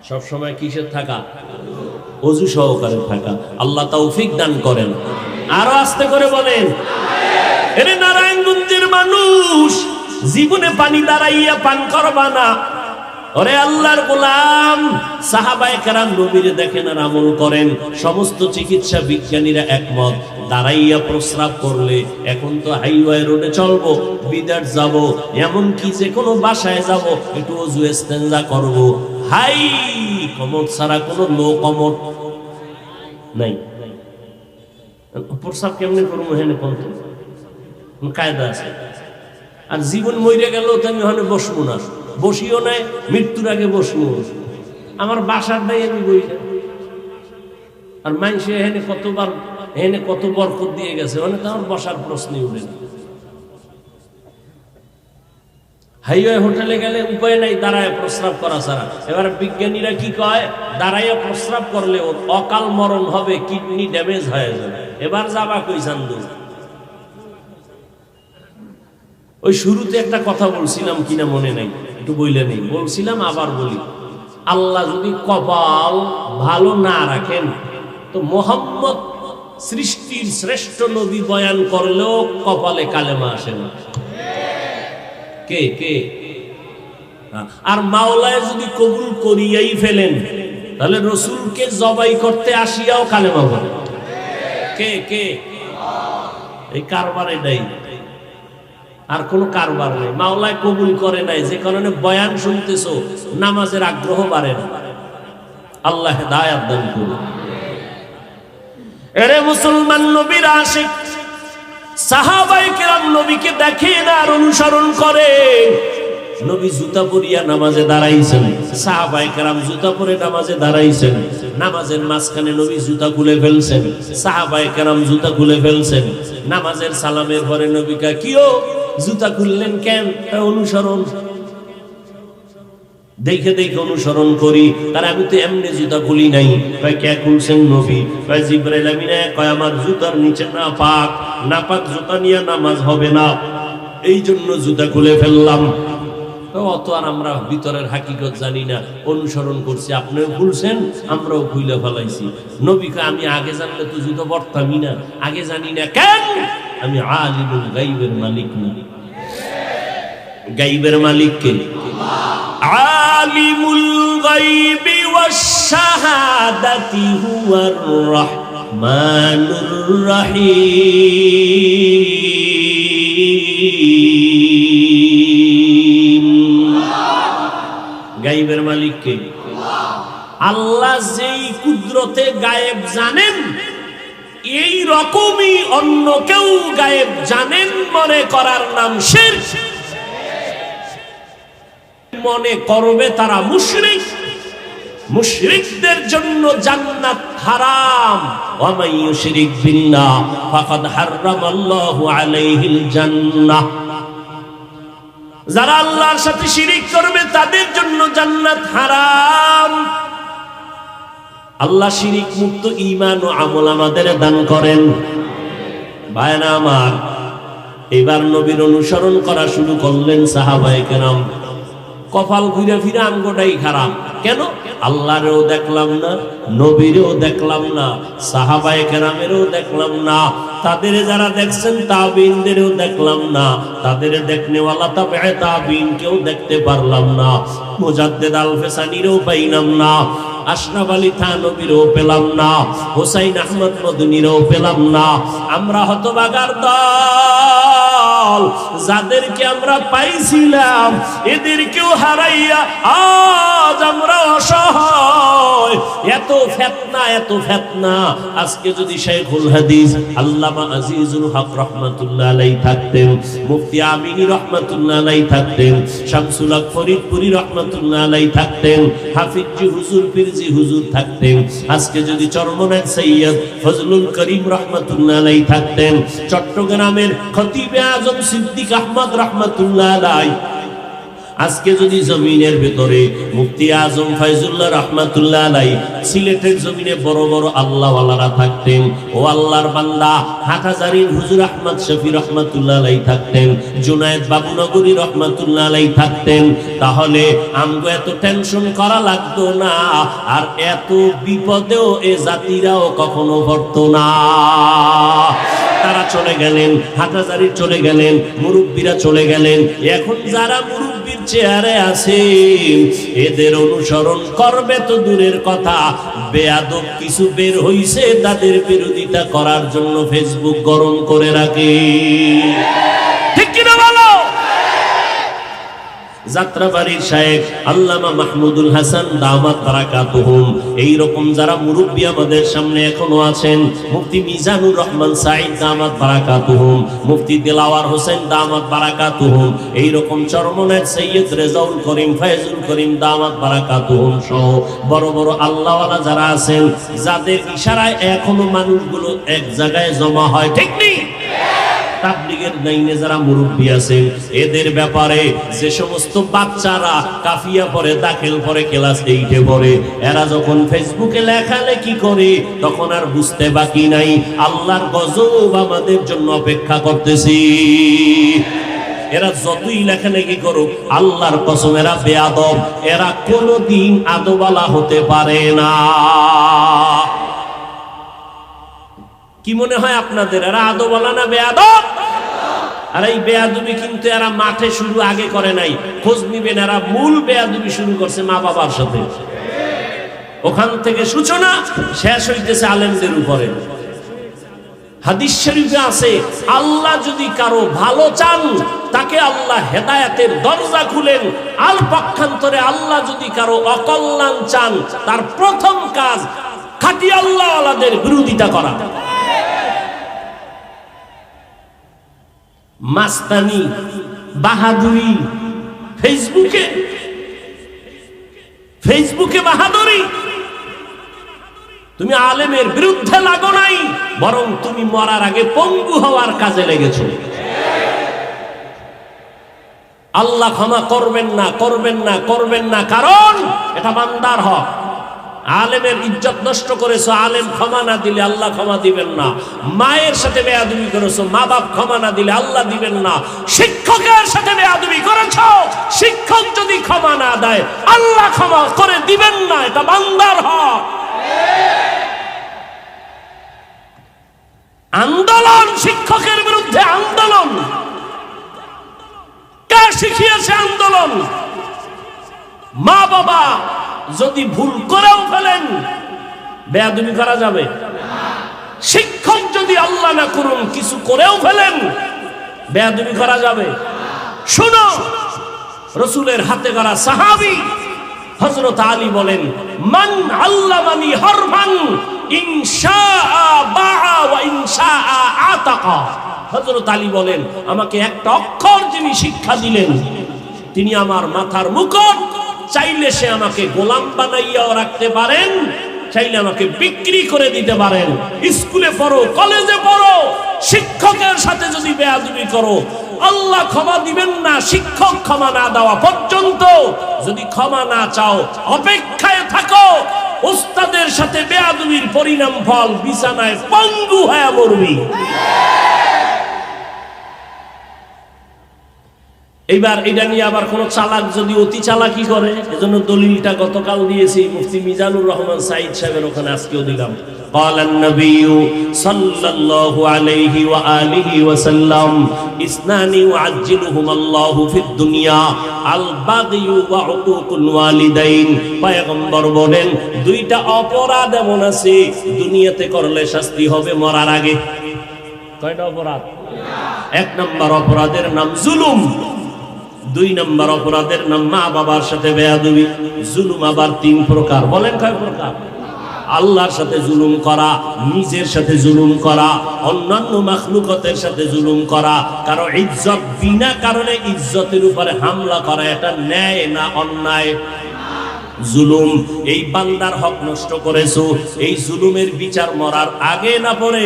সব সময় কিসের থাকা? ওযু সহকারে থাকা। আল্লাহ তৌফিক দান করেন। আরো আস্তে করে বলেন, এরে নারায়ণগঞ্জের মানুষ, জীবনে পানি দাঁড়াইয়া পান করবা না। ওরে আল্লাহর গোলাম, সাহাবায়ে কেরাম নবীরে দেখেন আর আমল করেন। সমস্ত চিকিৎসা বিজ্ঞানীরা একমত, দাঁড়াইয়া প্রস্রাব করলে, এখন তো হাইওয়ে রোডে চলবো, বিদেশ যাব, এমন কি যে কোনো বাসায় যাব, একটু ওযু ইস্তেনজা করব, হাই কমোড ছাড়া কোনো লো কমোড নাই। প্রস্রাব কেমনে করবো? হেনে পর্যন্ত কায়দা আছে। আর জীবন মরে গেল তো আমি ওখানে বসবো না, বসিও নাই, মৃত্যুর আগে বসবো। আমার বাসার নাই আমি বই না। আর মানুষে এখানে কতবার এখানে কত বরকত দিয়ে গেছে, মানে তো আমার বসার প্রশ্নই উঠে না। হাইওয়ে হোটেলে গেলে উপায় নাই দাঁড়ায় প্রস্রাব করা ছাড়া। এবার বিজ্ঞানীরা কি কয়, দাঁড়াইয়া প্রস্রাব করলে অকাল মরণ হবে, কিডনি ড্যামেজ হয়ে যাবে। এবার যাবা কই চান্দু? ওই শুরুতে একটা কথা বলছিলাম কিনা মনে নাই, একটু বইলে নেই, বলছিলাম আবার বলি। আল্লাহ যদি কপাল ভালো না রাখেন তো মুহাম্মদ সৃষ্টির শ্রেষ্ঠ নবী বয়ান করলেও কপালে কালেমা আসে না। কে কে? আর মাওলায় যদি কবুল করিয়াই ফেলেন তাহলে রসুলকে জবাই করতে আসিয়াও কালেমা বলে। কে কে? এই কারবার এটাই, আর কোন কারবার নেই। মাওলায় কবুল করে নাই, যে কারণে বয়ান শুনতেছো নামাজের আগ্রহ বাড়ে না। আল্লাহ হেদায়েত দান করুন। এরে মুসলমান, নবীর আশিক সাহাবায়ে কেরাম নবীকে দেখেন আর অনুসরণ করে। নবী জুতা পরিয়া নামাজে দাঁড়াইছেন, সাহাবায়ে কেরাম জুতা পরে নামাজে দাঁড়াইছেন। নামাজের মাঝখানে নবী জুতা খুলে ফেলছেন, সাহাবায়ে কেরাম জুতা খুলে ফেলছেন। নামাজের সালামের পরে নবী কয়, কিও জুতা খুললেন কেন? অনুসরণ, দেখে দেখে অনুসরণ করি। তার আমি তো এমনি জুতা খুলি নাই। কয় কে খুলছেন নবী? কয় জিবরাইল আমিন। কয় আমার জুতার নিচে নাপাক, নাপাক জুতা নিয়ে নামাজ হবে না, এই জন্য জুতা খুলে ফেললাম। অত আর আমরা ভিতরের হাকিকত জানি না, অনুসরণ করছি। আপনিও খুলছেন, আমরাও খুলে ফেলাইছি। নবী কয় আমি আগে জানলে তো জুতা পরতামই না, আগে জানি না কেন? আমি আলিমুল গায়বের মালিক না। গায়বের মালিক কে? আলিমুল গায়বি ওয়াশ শাহাদাতি হুয়ার রাহমানুর রহিম। গায়বের মালিক কে? আল্লাহ যেই কুদরতে গায়েব জানেন, এই রকমই অন্য কেউ গায়েব জানেন মনে করার নাম শিরক। মনে করবে তারা মুশরিক। মুশরিকদের জন্য জান্নাত হারাম। ওয়া মান ইউশরিক বিল্লাহ ফাকাদ হারামাল্লাহু আলাইহিল জান্নাহ। যারা আল্লাহর সাথে শিরিক করবে তাদের জন্য জান্নাত হারাম। আল্লাহ শিরিক মুক্ত ঈমান ও আমল আমাদের দান করেন। ভাইরা আমার, এবার নবীর অনুসরণ করা শুরু করলেন সাহাবায়ে কেরাম। কপাল ঘুরে ফিরে আমগোটাই খারাপ। কেন? আল্লাহরেও দেখলাম না, নবীরেও দেখলাম না, সাহাবায়ে কেরামেরও দেখলাম না, তাদের যারা দেখছেন তাবিঈনদেরও দেখলাম না, তাদের দেখনেওয়ালা তাবে তাবিঈন কেউ দেখতে পারলাম না, মুজাদ্দিদ আল ফেসানিরও পাইলাম না, আশরাফ আলী থানবীরও পেলাম না, হুসাইন আহমদ মদনীরও পেলাম না। আমরা হতভাগার দল, যাদেরকে আমরা পাইছিলাম এদেরকেও হারাইয়া আজ আমরা অসহায়। এত ফিতনা, এত ফিতনা। আজকে যদি শাইখুল হাদিস আল্লামা আজিজুল হক রাহমাতুল্লাহ আলাইহি থাকতেন, মুফতি আমিনী রাহমাতুল্লাহ আলাইহি থাকতেন, শামসুল হক ফরিদপুরি রাহমাতুল্লাহ আলাইহি থাকতেন, হাফিজ জি হুজুর পীরজি হুজুর থাকতেন, আজকে যদি চরমনায় সৈয়দ ফজলুল করিম রাহমাতুল্লাহ আলাইহি থাকতেন, চট্টগ্রামের খতিবে আজম সিদ্দিক আহমদ রাহমাতুল্লাহ আলাইহি, আজকে যদি জমিনের ভিতরে মুফতি আজম ফাইজুল্লাহ রাহমাতুল্লাহ আলাইহি, সিলেটের জমিনে বড় বড় আল্লাহওয়ালারা থাকতেন, ও আল্লাহর বান্দা হাটহাজারীর হুজুর আহমদ শফি রাহমাতুল্লাহ আলাইহি থাকতেন, জুনায়েদ বাবুনগরী রাহমাতুল্লাহ আলাইহি থাকতেন, তাহলে আমগো এত টেনশন করা লাগতো না, আর এত বিপদেও এ জাতিরাও কখনো পড়তো না। তারা চলে গেলেন, হাটহাজারী চলে গেলেন, মুরব্বীরা চলে গেলেন। এখন যারা মুরব্বীর চেয়ারে আছেন এদের অনুসরণ করবে তো দূরের কথা, বেয়াদব কিছু বের হইছে তাদের বিরোধিতা করার জন্য ফেসবুক গরম করে রাখে। ঠিক কিনা বলো? যাত্রাবাড়ির শায়েখ আল্লামা মাহমুদুল হাসান দামাত বারাকাতুহুম, এইরকম যারা মুরব্বী আমাদের সামনে এখনো আছেন, মুফতি মিজানুর রহমান সাঈদ দামাত বারাকাতুহুম, মুফতি দিলাওয়ার হোসেন দামাত বারাকাতুহুম, এইরকম চরমনের সৈয়দ রেজাউল করিম ফয়জুল করিম দামাত বারাকাতুহুম সহ বড় বড় আল্লাহওয়ালা যারা আছেন, যাদের ইশারায় এখনো মানুষগুলো এক জায়গায় জমা হয়, ঠিক নেই? তাবলীগের লাইনে যারা মুরব্বী আছেন, এদের ব্যাপারে যে সমস্ত বাচ্চারা কাফিয়া পড়ে, দাখিল পড়ে, ক্লাস 8-এ পড়ে, এরা যখন ফেসবুকে লেখালেখি করে তখন আর বুঝতে বাকি নাই আল্লাহর গজব আমাদের জন্য অপেক্ষা করতেছি। এরা যতই লেখালেখি করুক, আল্লাহর কসম এরা বেয়াদব, এরা কোনোদিন আদওয়ালা হতে পারে না। কি মনে হয় আপনাদের, এরা আদওয়ালা না বেয়াদব? আর এই বেয়াদবি কিন্তু এরা মাঠে শুরু আগে করে নাই, খোঁজ নিবেন এরা মূল বেয়াদবি শুরু করছে মা বাবার সাথে। ওখান থেকে সূচনা, শেষ হইতেছে আলেমদের উপরে। হাদিস শরীফে আছে, আল্লাহ যদি কারো ভালো চান তাকে আল্লাহ হেদায়েতের দরজা খুলেন, আর পক্ষান্তরে আল্লাহ যদি কারো অকল্যাণ চান তার প্রথম কাজ খাঁটি আল্লাহওয়ালাদের বিরোধিতা করা। মাস্তানি, বাহাদুরি, ফেসবুকে বাহাদুরি। তুমি আলেমের বিরুদ্ধে লাগো নাই, বরং তুমি মরার আগে পঙ্গু হওয়ার কাজে লেগেছো। আল্লাহ ক্ষমা করবেন না, করবেন না, করবেন না, কারণ এটা বান্দার হক। আলেমের ইজ্জত নষ্ট করেছো, আলেম ক্ষমা না দিলে আল্লাহ ক্ষমা দিবেন না। মায়ের সাথে বেয়াদবি করেছো, মা বাপ ক্ষমা না দিলে আল্লাহ দিবেন না। শিক্ষকের সাথে বেয়াদবি করেছো, শিক্ষক যদি ক্ষমা না দেয় আল্লাহ ক্ষমা করে দিবেন না, এটা বান্দার হক। আন্দোলন, শিক্ষকের বিরুদ্ধে আন্দোলন, কে শিখিয়েছে আন্দোলন? মা বাবা যদি ভুল করেও ফেলেন বেয়াদবি করা যাবে? শিক্ষক যদি আল্লাহ না করুন কিছু করেও ফেলেন বেয়াদবি করা যাবে? শুনো, রাসূলের হাতে গড়া সাহাবী হযরত আলী বলেন, মান আল্লামানি হারফান ইনশাআ বাআ ওয়া ইনশাআ আতাকা। হযরত আলী বলেন, আমাকে একটা অক্ষর যিনি শিক্ষা দিলেন তিনি আমার মাথার মুকুট। চাইলে সে আমাকে গোলাম বানাইয়াও রাখতে পারেন, চাইলে আমাকে বিক্রি করে দিতে পারেন। স্কুলে পড়ো, কলেজে পড়ো, শিক্ষকের সাথে যদি বেয়াদবি করো আল্লাহ ক্ষমা দিবেন না শিক্ষক ক্ষমা না দেওয়া পর্যন্ত। যদি ক্ষমা না চাও অপেক্ষায় থাকো, উস্তাদের সাথে বেয়াদবির পরিণাম ফল বিছানায় পঙ্গু হয়ে মরবি। এইবার এটা নিয়ে আবার কোন চালাক যদি অতি চালাকি করে, এজন্য দলিলটা গতকাল দিয়েছি মুফতি মিজানুর রহমান সাঈদ সাহেবের ওখানে, আজকেও দিলাম। قال النبي صلى الله عليه وآله وسلم اثنان يعجلهما الله في الدنيا البغي وعقوق الوالدين। পয়গম্বর বলেন, দুইটা অপরাধ এমন আছে দুনিয়াতে করলে শাস্তি হবে মরার আগে। কয়টা অপরাধ? এক নম্বর অপরাধের নাম জুলুম, দুই নম্বর অপরাধের নাম মা বাবার সাথে বেয়াদবি। জুলুম আবার তিন প্রকার, বলেন কয় প্রকার? আল্লাহর সাথে জুলুম করা, নিজের সাথে জুলুম করা, অন্যান্য মাখলুকাতের সাথে জুলুম করা, কারো ইজ্জত বিনা কারণে ইজ্জতের উপরে হামলা করা, এটা ন্যায় না অন্যায়? জুলুম। এই বান্দার হক নষ্ট করেছো, এই জুলুমের বিচার মরার আগে না পরে?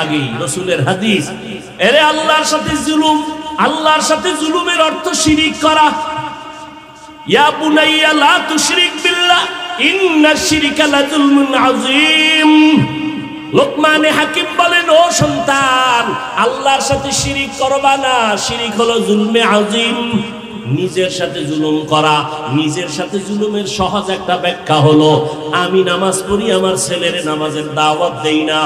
আগেই। রাসূলের হাদিস, এরে আল্লাহর সাথে জুলুম, আল্লাহর সাথে জুলুমের অর্থ শিরিক করা। ইয়া বুনাইয়া লা তুশরিক বিল্লাহ ইন্নাশ শিরকা লাযুলমুন আযীম। লোকমানে হাকিম বলেন, ও সন্তান, আল্লাহর সাথে শিরিক করবা না, শিরিক হলো জুলমে আযীম। নিজের সাথে জুলুম করা, নিজের সাথে জুলুমের সহজ একটা ব্যাখ্যা হলো, আমি নামাজ পড়ি, আমার ছেলের নামাজের দাওয়াত দেই না,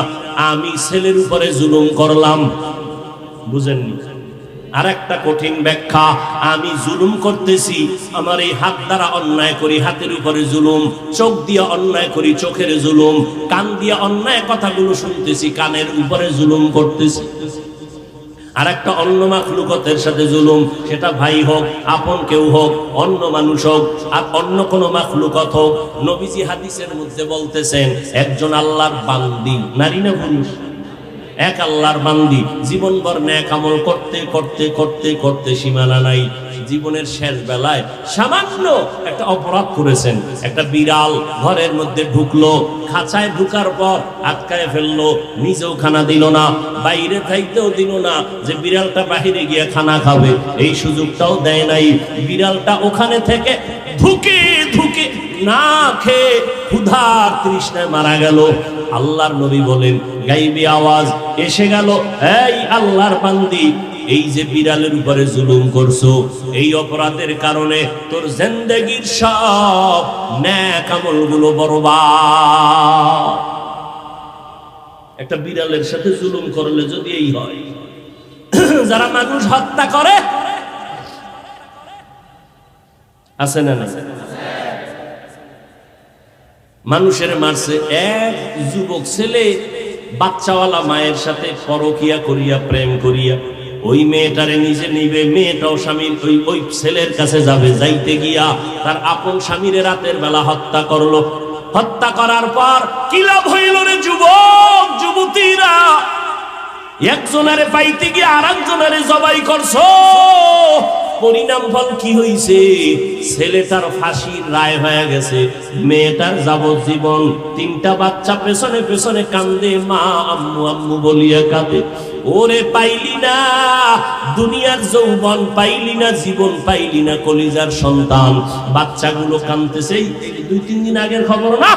আমি ছেলের উপরে জুলুম করলাম। বুঝেননি? আর একটা কঠিন ব্যাখ্যা, আমি জুলুম করতেছি, আমার এই হাত দ্বারা অন্যায় করি, হাতের উপরে জুলুম, চোখ দিয়ে অন্যায় করি, চোখের জুলুম, কান দিয়ে অন্যায় কথাগুলো শুনতেছি, কানের উপরে জুলুম করতেছি। আর একটা অন্য মাখলুকতের সাথে জুলুম, সেটা ভাই হোক, আপন কেউ হোক, অন্য মানুষ হোক, আর অন্য কোনো মাখলুকত হোক। নবীজি হাদিসের মধ্যে বলতেছেন, একজন আল্লাহর বান্দি, নারী না পুরুষ, এক আল্লাহর বান্দি জীবনভর নেক আমল করতে করতে করতে করতে সীমানা নাই, জীবনের শেষ বেলায় সামান্য একটা অপরাধ করেছেন। একটা বিড়াল ঘরের মধ্যে ঢুকলো, খাঁচায় ঢুকার পর আটকায় ফেললো, নিজেও খানা দিল না, বাইরে থাকতেও দিল না যে বিড়ালটা বাহিরে গিয়ে খানা খাবে, এই সুযোগটাও দেয় নাই। বিড়ালটা ওখানে থেকে ধুকে ধুকে না খেয়ে ক্ষুধার তৃষ্ণায় মারা গেল। আল্লাহর নবী বলেন, গাইবি আওয়াজ এসে গেল, এই আল্লাহর বান্দি, এই যে বিড়ালের উপরে জুলুম করছো, এই অপরাধের কারণে তোর জিন্দেগীর সব নেক আমলগুলো বরবাদ। একটা বিড়ালের সাথে জুলুম করলে যদি এই হয়, যারা মানুষ হত্যা করে আছে না না, মানুষের মারছে। এক যুবক ছেলে বাচ্চাওয়ালা মায়ের সাথে পরকিয়া করিয়া, প্রেম করিয়া, ওই মেয়েটারে নিজে নিবে, মেয়েটাও স্বামীর ওই ছেলের কাছে যাবে, যাইতে গিয়া তার আপন স্বামীর রাতের বেলা হত্যা করলো। হত্যা করার পর কি লাভ হইল রে যুবক যুবতীরা? একজনের পাইতে গিয়ে আর একজনের জবাই করছো, পরিণাম ফল কি হইছে? ছেলেটার ফাঁসির রায় হয়ে গেছে, মেয়েটার যাবজ্জীবন। 3টা বাচ্চা পেছনে পেছনে কান্দে, মা আম্মু আম্মু বলিয়া কাঁদে। ওরে পাইলি না দুনিয়ার যৌবন, পাইলি না জীবন, পাইলি না কলিজার সন্তান। বাচ্চাগুলো কাঁদতেছে, 2-3 দিন আগের খবর না,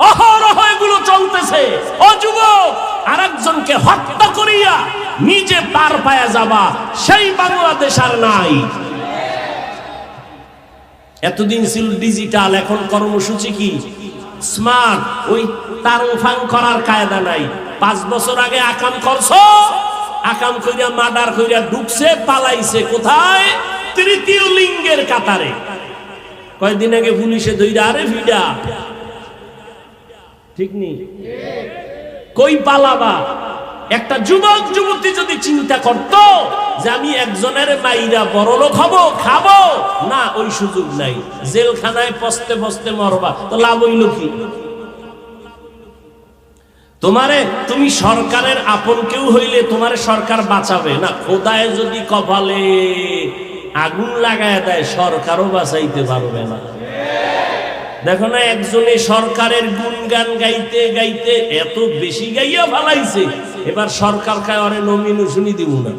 অহরহ এগুলো চলতেছে। ও যুবক, আরেকজনকে হত্যা করিয়া নিজে পার পায়া যাবা, সেই বাংলাদেশ আর নাই। এতদিন ছিল ডিজিটাল, এখন কর্মসূচি কি স্মার্ট, ওই তারফাং করার কায়দা নাই। 5 বছর আগে আকাম করছো, আকাম কইরা মার্ডার কইরা ঢুকছে, পালাইছে কোথায়? তৃতীয় লিঙ্গের কাতারে। কয়েকদিন আগে পুলিশে ধইরা, আরে ভিডা, ঠিক নেই, কই পালাবা? একটা যুবক যুবতী যদি চিন্তা করত যে আমি একজনের মাইরা বড়লোক হব, খাবো না, ওই সুযোগ নাই। জেলখানায় পস্তে পস্তে মরবা, তো লাভ হইল কি? তোমারে, তুমি সরকারের আপন কেউ হইলে তোমারে সরকার বাঁচাবে না। খোদায় যদি কপালে আগুন লাগায় দেয়, সরকারও বাঁচাইতে পারবে না। দেখো না, একজনে সরকারের গুণগান গাইতে গাইতে এত বেশি গাইয়া ফালাইছে, এবার সরকার খায় অরে নমিনেশনই দিব না।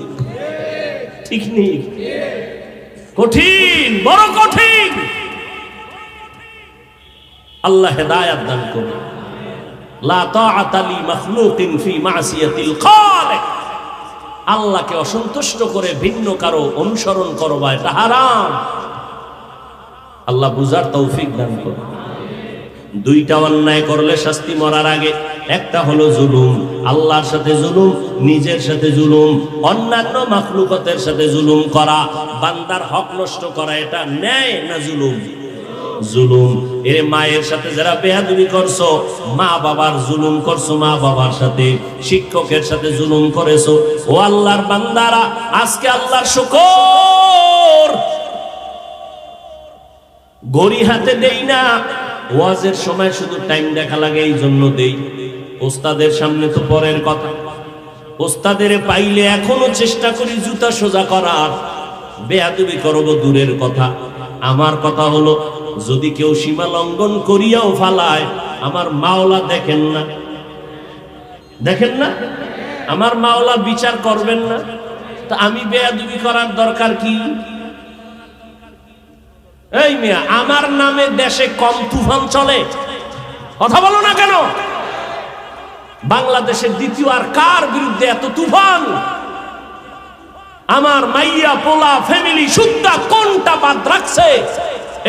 ঠিক নেই? কঠিন, বড় কঠিন। আল্লাহ হেদায়েত দান করুন। লা তাআতা লি মাখলুকিন ফি মাসিয়াতিল খালিক। আল্লাহকে অসন্তুষ্ট করে ভিন্ন কারো অনুসরণ করবা, এটা হারাম। আল্লাহ বুঝার তৌফিক দান করুন। 2টা অন্যায় করলে শাস্তি মরার আগে, একটা হলো জুলুম, আল্লাহর সাথে জুলুম, নিজের সাথে জুলুম, অন্যান্য মাখলুকতের সাথে জুলুম করা, বান্দার হক নষ্ট করা, এটা ন্যায় না জুলুম? জুলুম। এর মায়ের সাথে যারা বেয়াদবি করছো, মা বাবার জুলুম করছো, মা বাবার সাথে, শিক্ষকের সাথে জুলুম করেছো, ও আল্লাহর বান্দারা, আজকে আল্লাহর শুকর, ঘড়ি হাতে দেই না, ওয়াজের সময় শুধু টাইম দেখা লাগে, এই জন্য দেই। ওস্তাদের সামনে তো পরের কথা, ওস্তাদের পাইলে এখনো চেষ্টা করি জুতা সোজা করার, বেয়াদবি করব দূরের কথা। আমার কথা হলো, যদি কেউ সীমা লঙ্ঘন করিয়াও ফালায়, আমার মাওলা দেখেন না? দেখেন না? আমার মাওলা বিচার করবেন না? তা আমি বেয়াদবি করার দরকার কি? এই মিয়া, আমার নামে দেশে কম তুফান চলে? কথা বলো না কেন? বাংলাদেশের দ্বিতীয় আর কার বিরুদ্ধে এত তুফান? আমার মাইয়া পোলা ফ্যামিলি সুদ্ধা কোনটা বাদ রাখছে?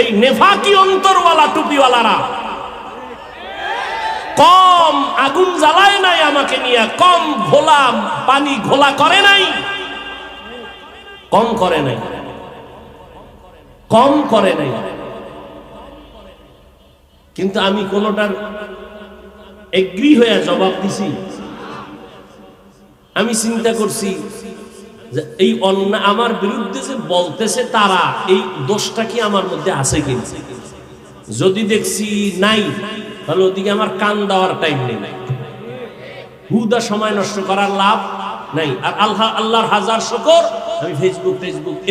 এই নেফাকি অন্তরওয়ালা টুপিওয়ালারা। কম আগুন জ্বালায় নাই আমাকে নিয়ে, কম ঘোলা পানি ঘোলা করে নাই, কম করে নাই, কম করে নাই। কিন্তু আমি কোনটার এগ্রি হয়ে জবাব দিছি? আমি চিন্তা করছি যে এই অন্যায় আমার বিরুদ্ধে যে বলতেছে তারা, এই দোষটা কি আমার মধ্যে আছে কিনা। যদি দেখছি নাই, তাহলে ওদিকে আমার কান দেওয়ার টাইম নেই, হুদা সময় নষ্ট করার লাভ নাই। আর আল্লাহর হাজার শুকর, আমি ফেসবুক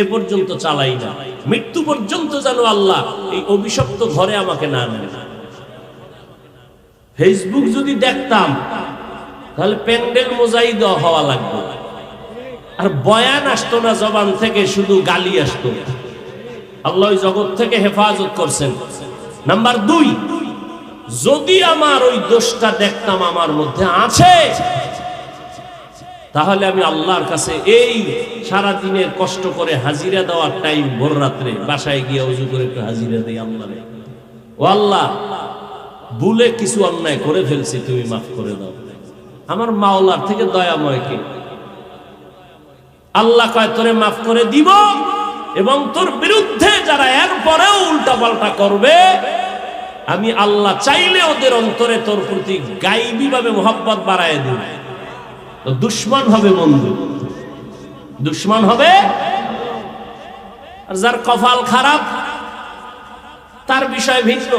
এ পর্যন্ত চালাই না, মৃত্যু পর্যন্ত যেন আল্লাহ এই অভিশপ্ত ঘরে আমাকে না নেয়। ফেসবুক যদি দেখতাম তাহলে প্যান্ডেল মোজাই দেওয়া হওয়া লাগবে, আর বয়ান আসতো না জবান থেকে, শুধু গালি আসতো। আল্লাহ জগৎ থেকে হেফাজত করছেন। নাম্বার 2, যদি আমার ওই দোষটা দেখতাম আমার মধ্যে আছে, তাহলে আমি আল্লাহর কাছে এই সারা দিনের কষ্ট করে হাজিরা দেওয়ার টাইম, ভোর রাত্রে বাসায় গিয়ে ওযু করে একটু হাজিরা দেই আল্লাহরে, ও আল্লাহ ভুলে কিছু অন্যায় করে ফেলছি, তুমি মাফ করে দাও। আমার মাওলার থেকে দয়াময় কে? আল্লাহ কয় তোরে মাফ করে দিব, এবং তোর বিরুদ্ধে যারা এরপরেও উল্টাপাল্টা করবে, আমি আল্লাহ চাইলে ওদের অন্তরে তোর প্রতি গাইবী ভাবে মোহাব্বত বাড়ায় দিব। তো দুশ্মন হবে বন্ধু, দুশ্মন হবে। আর যার কপাল খারাপ তার বিষয় ভিন্ন।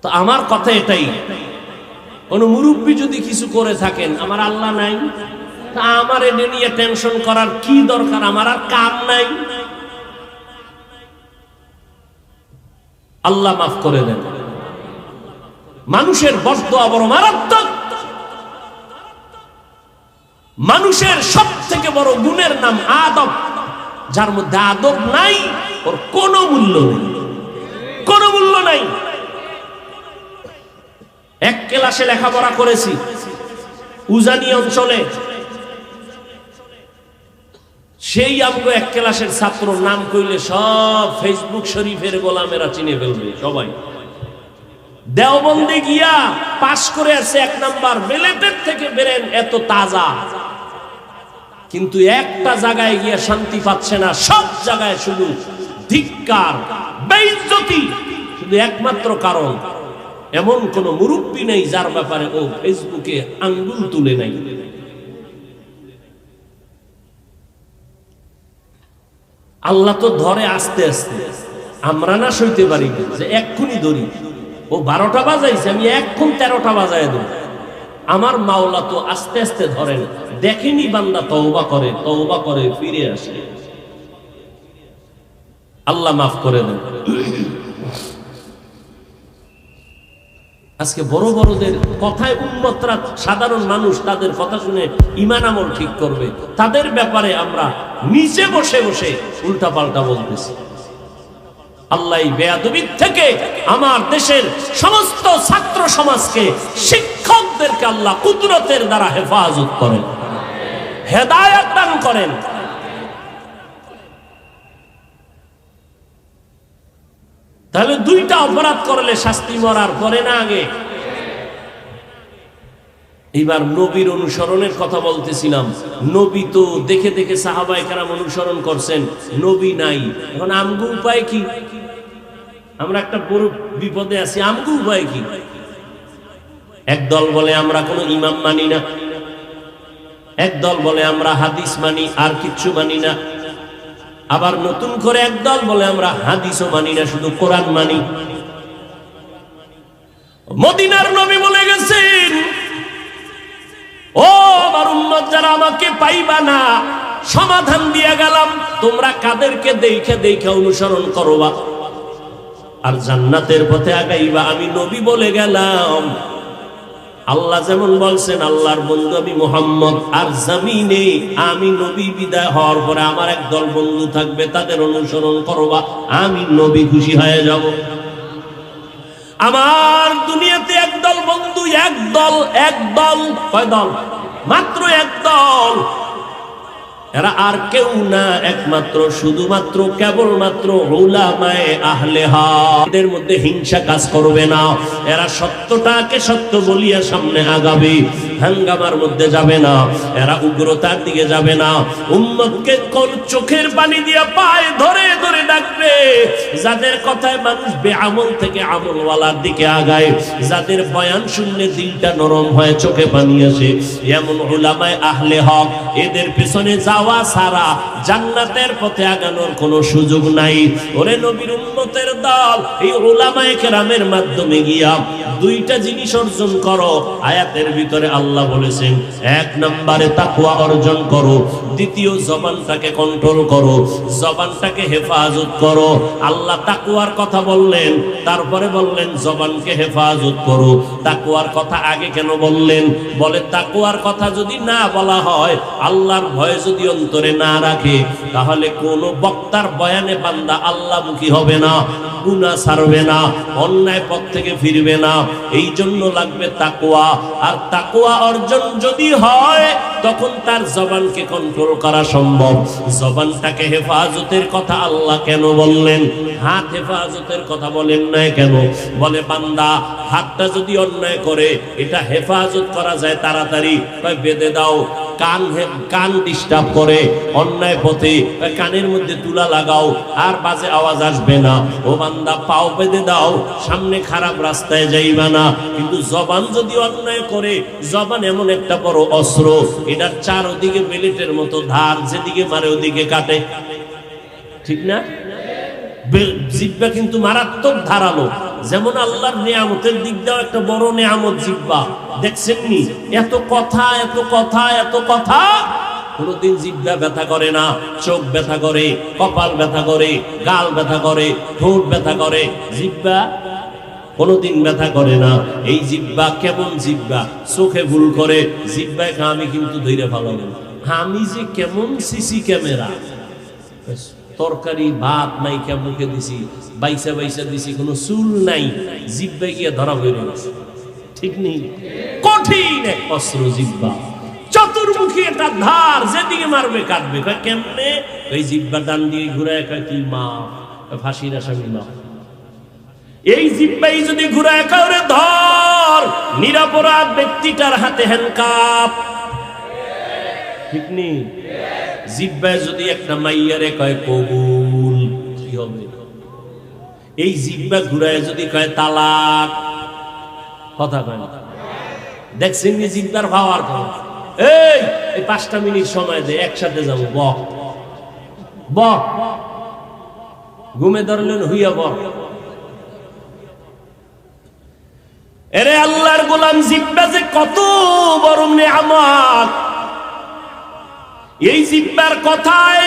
তো আমার কথা এটাই, কোন মুরব্বী যদি কিছু করে থাকেন, আমার আল্লাহ নাই, তা আমার এটা নিয়ে টেনশন করার কি দরকার? আমার আর কাম নাই। আল্লাহ মাফ করে দেন। মানুষের বরদোয়া বড় মারাত্মক। মানুষের সব থেকে বড় গুণের নাম আদব। যার মধ্যে আদব নাই, ওর কোনো মূল্য নেই, কোনো মূল্য নাই। এক ক্লাসে লেখাপড়া করেছি উজানি অঞ্চলে, সেই আমগো এক ক্লাসের ছাত্র নাম কইলে সব ফেসবুক শরীফের গোলামেরা চিনে ফেলবে সবাই। দেওবন্দে গিয়া পাশ করে আসছে 1 নাম্বার, বেলেটের থেকে বেরেন এত তাজা, কিন্তু একটা জায়গায় গিয়া শান্তি পাচ্ছে না, সব জায়গায় শুধু ধিক্কার, বেইজ্জতি। শুধু একমাত্র কারণ, এমন কোন মুরব্বী নেই যার ব্যাপারে ও ফেসবুকে আঙ্গুল তুলে নাই। আল্লাহ তো ধরে আস্তে আস্তে, আমরা না সইতে পারি না যে এক্ষুনি ধরি। ও 12টা বাজাইছে, আমি এক্ষুন 13টা বাজায় দেব। আমার মাওলা তো আস্তে আস্তে ধরেন, দেখেনি বান্দা তওবা করে ফিরে আসে। আল্লাহ মাফ করে দেন। আজকে বড় বড়দের কথায় উম্মতরা, সাধারণ মানুষ তাদের কথা শুনে ঈমান আমল ঠিক করবে, তাদের ব্যাপারে আমরা নিচে বসে বসে উল্টাপাল্টা বলতেছি। আল্লাহ বেয়াদবির থেকে আমার দেশের সমস্ত ছাত্র সমাজকে, শিক্ষকদেরকে আল্লাহ কুদরতের দ্বারা হেফাজত করেন, হেদায়েত দান করেন। তাহলে 2টা অপরাধ করলে শাস্তি মরার পরে না আগে? এইবার নবীর অনুসরণের কথা বলতেছিলাম। নবী তো দেখে দেখে সাহাবায়ে কেরাম অনুসরণ করছেন, নবী নাই। এখন আমগো উপায় কি? আমরা একটা বড় বিপদে আছি। আমগো উপায় কি? একদল বলে আমরা কোনো ইমাম মানি না, একদল বলে আমরা হাদিস মানি, আর কিচ্ছু মানি না। আবার নতুন করে একদল বলে আমরা হাদিসও মানি না, শুধু কোরআন মানি। মদিনার নবী বলে গেছেন, ও আমার উম্মত যারা আমাকে পাইবা না, সমাধান দিয়ে গেলাম, তোমরা কাদেরকে দেখে দেখে অনুসরণ করবা আর জান্নাতের পথে আগাইবা। আমি নবী বলে গেলাম। আল্লাহ যেমন বলছেন, আল্লাহর বন্ধু আমি মুহাম্মদ, আর জমিনে আমি নবী বিদায় হওয়ার পরে আমার একদল বন্ধু থাকবে, তাদের অনুসরণ করবা, আমি নবী খুশি হয়ে যাব। আমার দুনিয়াতে একদল বন্ধু, একদল কয় দল? মাত্র একদল। এরা আর কেউ না, একমাত্র শুধুমাত্র কেবলমাত্র উলামায়ে আহলে হক। এদের মধ্যে হিংসা কাজ করবে না, এরা সত্যটাকে সত্য বলিয়া সামনে আগাবে। হাঙ্গামার মধ্যে যাবে না, এরা উগ্রতার দিকে যাবে না। উম্মতকে চোখের পানি দিয়ে পায়ে ধরে ধরে ডাকবে, যাদের কথায় মানুষ বেআমল থেকে আমলওয়ালার দিকে আগায়, যাদের বয়ান শুনলে দিলটা নরম হয়, চোখে পানি আসে, এমন উলামায়ে আহলে হক, এদের পেছনে যাওয়া ছাড়া জান্নাতের পথে আগানোর কোনো সুযোগ নাই। ওরে নবীর উম্মতের দল, এই উলামায়ে কেরামের মাধ্যমে গিয়া দুইটা জিনিস অর্জন করো। আয়াতের ভিতরে আল্লাহ বলেছেন, এক নম্বরে তাকওয়া অর্জন করো, দ্বিতীয় জবানটাকে কন্ট্রোল করো, জবানটাকে হেফাজত করো। আল্লাহ তাকওয়ার কথা বললেন, তারপরে বললেন জবানকে হেফাজত করো। তাকওয়ার কথা আগে কেন বললেন? বলে তাকওয়ার কথা যদি না বলা হয়, আল্লাহর ভয় যদি অন্তরে না রাখে, তাহলে কোন বক্তার বয়ানে বান্দা আল্লাহমুখী হবে না, গুনাহ ছাড়বে না, অন্যায় পথ থেকে ফিরবে না। এই জন্য লাগবে তাকওয়া। আর তাকওয়া অর্জন যদি হয়, তখন তার জবানকে কন্ট্রোল করা সম্ভব। জবানটাকে হেফাজতের কথা আল্লাহ কেন বললেন? হাত হেফাজতের কথা বলেন না কেন? বলে বান্দা হাতটা যদি অন্যায় করে, এটা হেফাজত করা যায় তাড়াতাড়ি, বেঁধে দাও। কান ডিস্টার্ব করে অন্যায় পথে, কানের মধ্যে তুলা লাগাও, আর বাজে আওয়াজ আসবে না। ও বান্দা পাও বেঁধে দাও, সামনে খারাপ রাস্তায় যাইবা না। কিন্তু জবান যদি অন্যায় করে, জবান এমন একটা বড় অস্ত্র, এটার চারদিকে বেলেটের মতো ধার, যেদিকে মারে ওদিকে কাটে, ঠিক না? জিহ্বা কিন্তু মারাত্মক ধারালো। যেমন আল্লাহর নিয়ামতের দিক দিয়েও একটা বড় নিয়ামত জিহ্বা। দেখছেননি এত কথা, এত কথা, এত কথা, কোনদিন জিহ্বা ব্যথা করে না? চোখ ব্যথা করে, কপাল ব্যথা করে, গাল ব্যথা করে, ঠোঁট ব্যথা করে, জিহ্বা কোনদিন ব্যথা করে না। এই জিহ্বা কেমন জিহ্বা? চোখে ভুল করে, জিহ্বায় আমি কিন্তু ধরে ফেলাবো, আমি যে কেমন সিসি ক্যামেরা, তরকারি ভাত মাইকা মুখে দিছি, বাইসা বাইসা দিছি, কোনো চুল নাই, জিহ্বায় গিয়ে ধরা হয়ে গেছে, ঠিক নেই? কঠিন এক অস্ত্র জিহ্বা, চতুর্মুখী একটা ধার, যেদিকে মারবে কাটবে। কেমনে? ওই জিহ্বা ডান দিয়ে ঘুরায় কি মা, ফাঁসির আসামি মা। এই জিহ্বাই যদি ঘুরায় কাউরে ধর, নিরপরাধ ব্যক্তিটার হাতে হ্যান্ডকাপ, ঠিক নেই? জিহ্বায় যদি একটা মাইয়ারে কয় কবুল, কি হবে? এই জিহ্বা ঘুরায় যদি কয় তালাক, কথা কয় না। দেখছেন জিহ্বার পাওয়ার কথা। এই 5টা মিনিট সময় দে, একসাথে যাবো, বক বক, ঘুমে ধরলেন হইয়া বক। এরে আল্লাহর গোলাম, জিহ্বা যে কত বড় নিয়ামত। এই জিহ্বার কথায়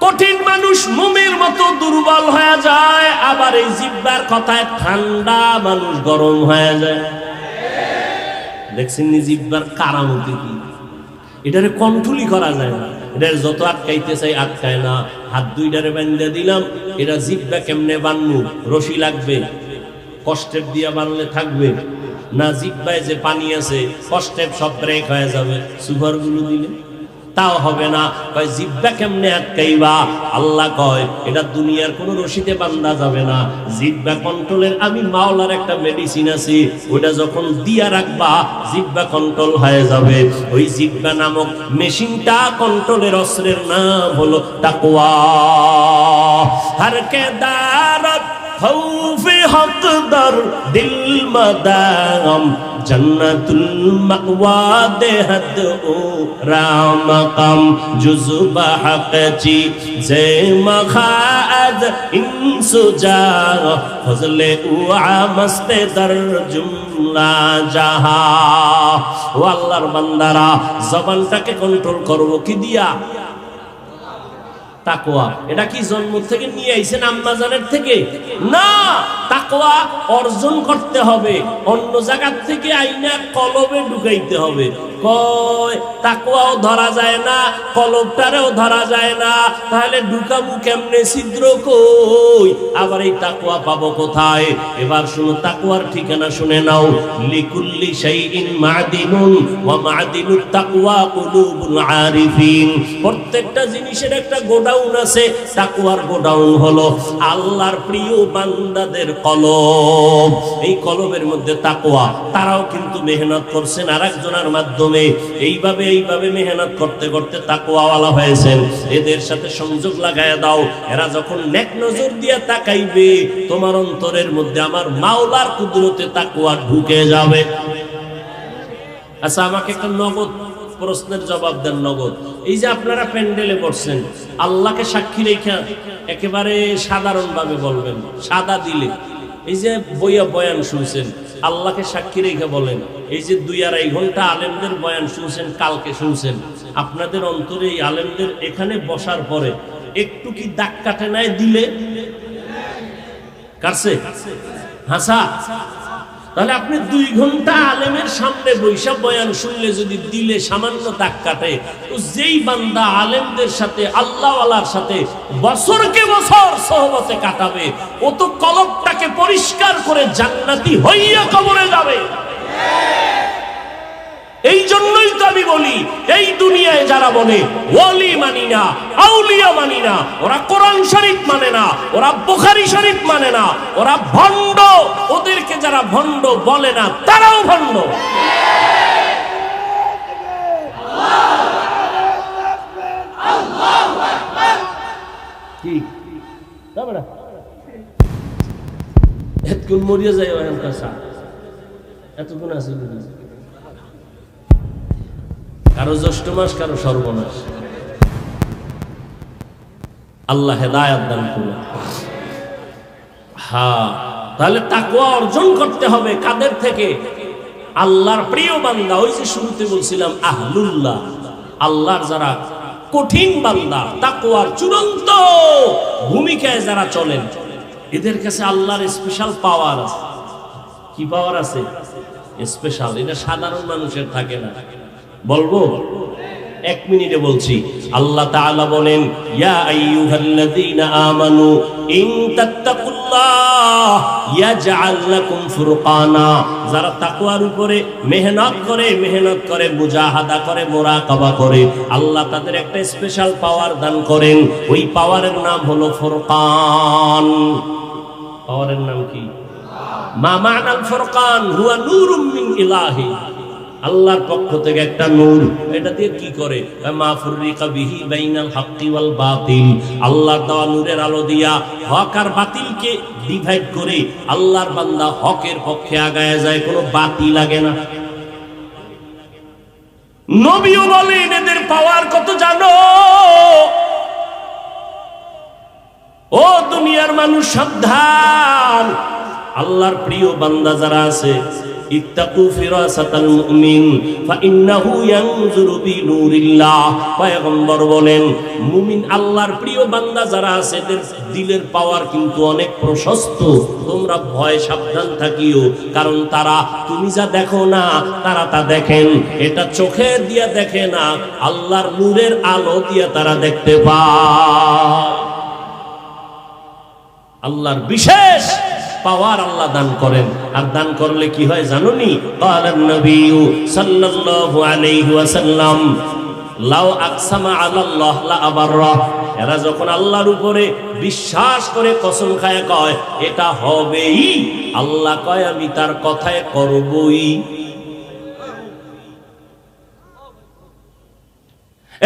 কঠিন মানুষ মোমের মতো দুর্বল হয়ে যায়, আবার এই জিহ্বার কথায় ঠান্ডা মানুষ গরম হয়ে যায়। দেখছেন জিহ্বার কারামতি কি? এটারে কন্ট্রোলই করা যায় না। এটার যত আটকাইতে চাই আটকায় না। হাত দুইটারে বান্ধা দিলাম, এটা জিহ্বা কেমনে বানবো? রশি লাগবে, কষ্টেপ দিয়া বানলে থাকবে না। জিহ্বায় যে পানি আছে, কষ্টেপ সব ব্রেক হয়ে যাবে, সুগার গুলো দিলে তাও হবে না। কয় জিহ্বা কেমনে আটকাইবা? আল্লাহ কয় এটা দুনিয়ার কোন রশিতে বান্ধা যাবে না। জিহ্বা কন্ট্রোলের আমি মাওলার একটা মেডিসিন আছে, ওটা যখন দিয়া রাখবা জিহ্বা কন্ট্রোল হয়ে যাবে। ওই জিহ্বা নামক মেশিনটা কন্ট্রোলের অস্ত্রের নাম হলো তাকওয়া। হর কে দারত খৌফে হক দর দিল মদাম, জন্নতুল মাওয়া দেহদ ও রামকাম, জুজবা হকচি জে মখাদ ইনসুজা, ফজলে উআ মস্তে দর জুমলা জাহা। ও আল্লাহর বান্দারা, জবানটাকে কন্ট্রোল করবো কি দিয়া? তাকওয়া। এটা কি জন্ম থেকে নিয়ে আইছেন আম্মাজানের থেকে? না, তাকওয়া অর্জন করতে হবে, অন্য জায়গার থেকে আইনা কলবে ঢুকাইতে হবে। কয় তাকওয়াও ধরা যায় না, কলবটারেও ধরা যায় না, তাহলে ঢুকাবো কেমনে? ছিদ্র কই? আবার এই তাকওয়া পাবো কোথায়? এবার শুনো তাকওয়ার ঠিকানা শুনে নাও। লিকুল্লি শাইইন মাদিনুন ওয়া মাদিনুত তাকওয়া কুলুবুল আরিফিন। প্রত্যেকটা জিনিসের একটা গোডাউন আছে। তাকওয়ার গোডাউন হলো আল্লাহর প্রিয় বান্দাদের কলব, এই কলবের মধ্যে তাকওয়া। তারাও কিন্তু মেহনত করছেন আরেকজনের মাধ্যমে, এইভাবে মেহনত করতে করতে তাকওয়াওয়ালা হয়েছেন। এদের সাথে সংযোগ লাগায় দাও, এরা যখন নেক নজর দিয়ে তাকাইবে তোমার অন্তরের মধ্যে আমার মাওলার কুদরতে তাকওয়া ঢুকে যাবে। আচ্ছা, আমাকে একটা নগদ প্রশ্নের জবাব দেন। নগদ, এই যে আপনারা প্যান্ডেলে বসছেন, আল্লাহকে সাক্ষী রেখে একেবারে সাধারণভাবে বলবেন, সাদা দিলে, এই যে বয়ান শুনছেন, আল্লাহকে সাক্ষী রেখে বলেন, এই যে 2-2.5 ঘন্টা আলেমদের বয়ান শুনছেন, কালকে শুনছেন, আপনাদের অন্তরে এই আলেমদের এখানে বসার পরে একটু কি দাগ কাটে নাই দিলে? কাটছে? হাসা? তাহলে আপনি 2 ঘন্টা আলেমের সামনে বৈশা বয়ান শুনলে যদি দিলে সামান্য দাগ কাটে, তো যেই বান্দা আলেমদের সাথে আল্লাহওয়ালার সাথে বছরকে বছর সহবতে কাটাবে, ও তো কলবটাকে পরিষ্কার করে জান্নাতি হইয়া কবরে যাবে। এই জন্যই তো আমি বলি, এই দুনিয়ায় যারা বলে ওয়ালি মানি না, আউলিয়া মানি না, ওরা কোরআন শরীফ মানে না, ওরা বুখারী শরীফ মানে না, ওরা ভণ্ড। ওদেরকে যারা ভণ্ড বলে না তারাও ভণ্ড। কি এতক্ষণ মরিয়া যায় এতক্ষণ আছে, কারো জ্যৈষ্ঠ মাস, কারো সর্বনাশ। আল্লাহ হেদায়েত দান করুন। হ্যাঁ, তাহলে তাকওয়া অর্জন করতে হবে কাদের থেকে? আল্লাহর প্রিয় বান্দা। ওই যে শুরুতে বলছিলাম আহলুল্লাহ, আল্লাহর যারা কঠিন বান্দা, তাকওয়ার চূড়ান্ত ভূমিকায় যারা চলেন, এদের কাছে আল্লাহর স্পেশাল পাওয়ার আছে। কি পাওয়ার আছে? স্পেশাল। এটা সাধারণ মানুষের থাকে না। বলবো 1 মিনিটে বলছি। আল্লাহ তাআলা বলেন, ইয়া আইয়ুহাল্লাযীনা আমানু ইন তাত্তাকুল্লাহ ইয়াজআল লাকুম ফুরকানা। যারা তাকওয়ার উপরে মেহনত করে মুজাহাদা করে, মুরাকাবা করে, আল্লাহ তাদের একটা স্পেশাল পাওয়ার দান করেন। ওই পাওয়ারের নাম হলো ফুরকান। পাওয়ারের নাম কি? মা মা'নাল ফুরকান হুয়া নূরুম মিন ইলাহি। আল্লাহর পক্ষ থেকে একটা নূর। এটা দিয়ে কি করে? মা ফুররিকা বিহি বাইনাল হাক্কি ওয়াল বাতিল। আল্লাহর দেওয়া নূরের আলো দিয়া হক আর বাতিলকে ডিভাইড করে আল্লাহর বান্দা হকের পক্ষে আগায় যায়, কোনো বাতিল লাগে না। নবীও বলেন এদের পাওয়ার কত জানো? ও দুনিয়ার মানুষ সাবধান, আল্লাহর প্রিয় বান্দা যারা আছে, ইত্তাকু ফিরাসাতাল মুমিন ফাইন্নাহু ইয়ানজুরু বিনুরিল্লাহ। পয়গম্বর বলেন, মুমিন আল্লাহর প্রিয় বান্দা যারা আছে, এদের দিলের পাওয়ার কিন্তু অনেক প্রশস্ত। তোমরা ভয় সাবধান থাকিও, কারণ তারা তুমি যা দেখো না, তারা তা দেখেন। এটা চোখে দিয়া দেখে না, আল্লাহর নূরের আলো দিয়া তারা দেখতে পায়। আল্লাহর বিশেষ পাওয়ার আল্লাহ দান করেন। আর দান করলে কি হয় জানোনি? ক্বালান নবী সাল্লাল্লাহু আলাইহি ওয়াসাল্লাম, লাউ আকসামা আলাল্লাহ লা আবাররা। এরা যখন আল্লাহর উপরে বিশ্বাস করে কসম খায়, কয় এটা হবেই, আল্লাহ কয় আমি তার কথায় করবই।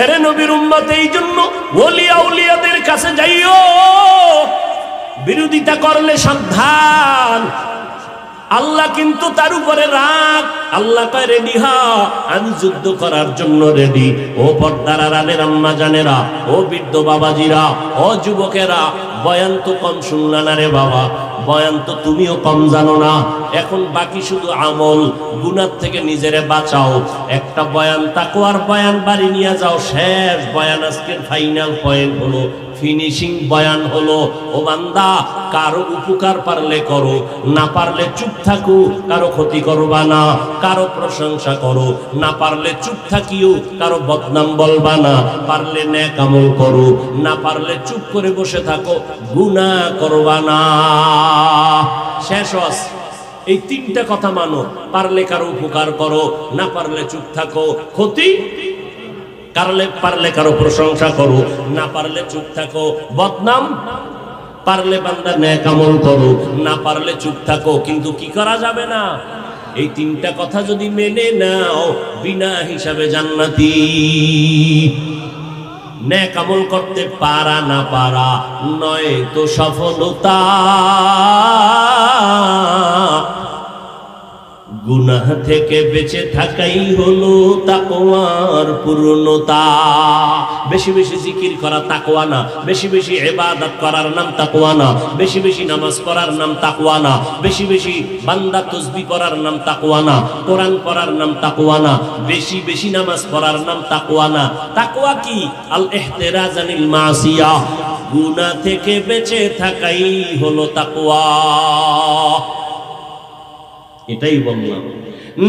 এরে নবীর উম্মত, এই জন্য ওলি আউলিয়াদের কাছে যাইও, বিরোধিতা করলে সাবধান। আল্লাহ কিন্তু তার উপরে রাগ। আল্লাহ কয় রেডি হ, আমি যুদ্ধ করার জন্য রেডি। ও পর্দার আড়ালের আম্মা জানেরা, ও বৃদ্ধ বাবাজিরা, ও যুবকেরা, বয়ান তো কম শুনলা না রে বাবা, বয়ান তো তুমিও কম জানো না। এখন বাকি শুধু আমল, গুনাহ থেকে নিজেরে বাঁচাও। একটা বয়ান তাকওয়ার বয়ান বাড়ি নিয়ে যাও। শেষ বয়ান, আজকের ফাইনাল পয়েন্ট হলো, ফিনিশিং বয়ান হলো, ও বান্দা কারো উপকার পারলে করো, না পারলে চুপ থাকো, কারো ক্ষতি করবা না, কারো প্রশংসা করো, না পারলে চুপ থাকিও, কারো বদনাম বলবা না, পারলে নেক আমল করো, না পারলে চুপ করে বসে থাকো, গুনাহ করবা না। শেষ হস। এই 3টা কথা মানো। পারলে কারো উপকার করো, না পারলে চুপ থাকো, ক্ষতি পারলে কারো প্রশংসা করো, না পারলে চুপ থাকো, বদনাম পারলে বান্দা নেক আমল করো, না পারলে চুপ থাকো, কিন্তু কি করা যাবে না? এই তিনটা কথা যদি মেনে নাও, বিনা হিসাবে জান্নাতি। নেক আমল করতে পারা না পারা নয় তো সফলতা, গুনাহ থেকে বেঁচে থাকাই হলো তাকওয়ার পূর্ণতা। বেশি বেশি জিকির করা তাকওয়া না, বেশি বেশি ইবাদত করার নাম তাকওয়া না, বেশি বেশি নামাজ পড়ার নাম তাকওয়া না, বেশি বেশি বান্দা তাসবিহ পড়ার নাম তাকওয়া না, কোরআন পড়ার নাম তাকওয়া না, বেশি বেশি নামাজ পড়ার নাম তাকওয়া না। তাকওয়া কি? আল ইহতিরাজ আনিল মাসিয়া, গুনাহ থেকে বেঁচে থাকাই হলো তাকওয়া। এটাই বললাম,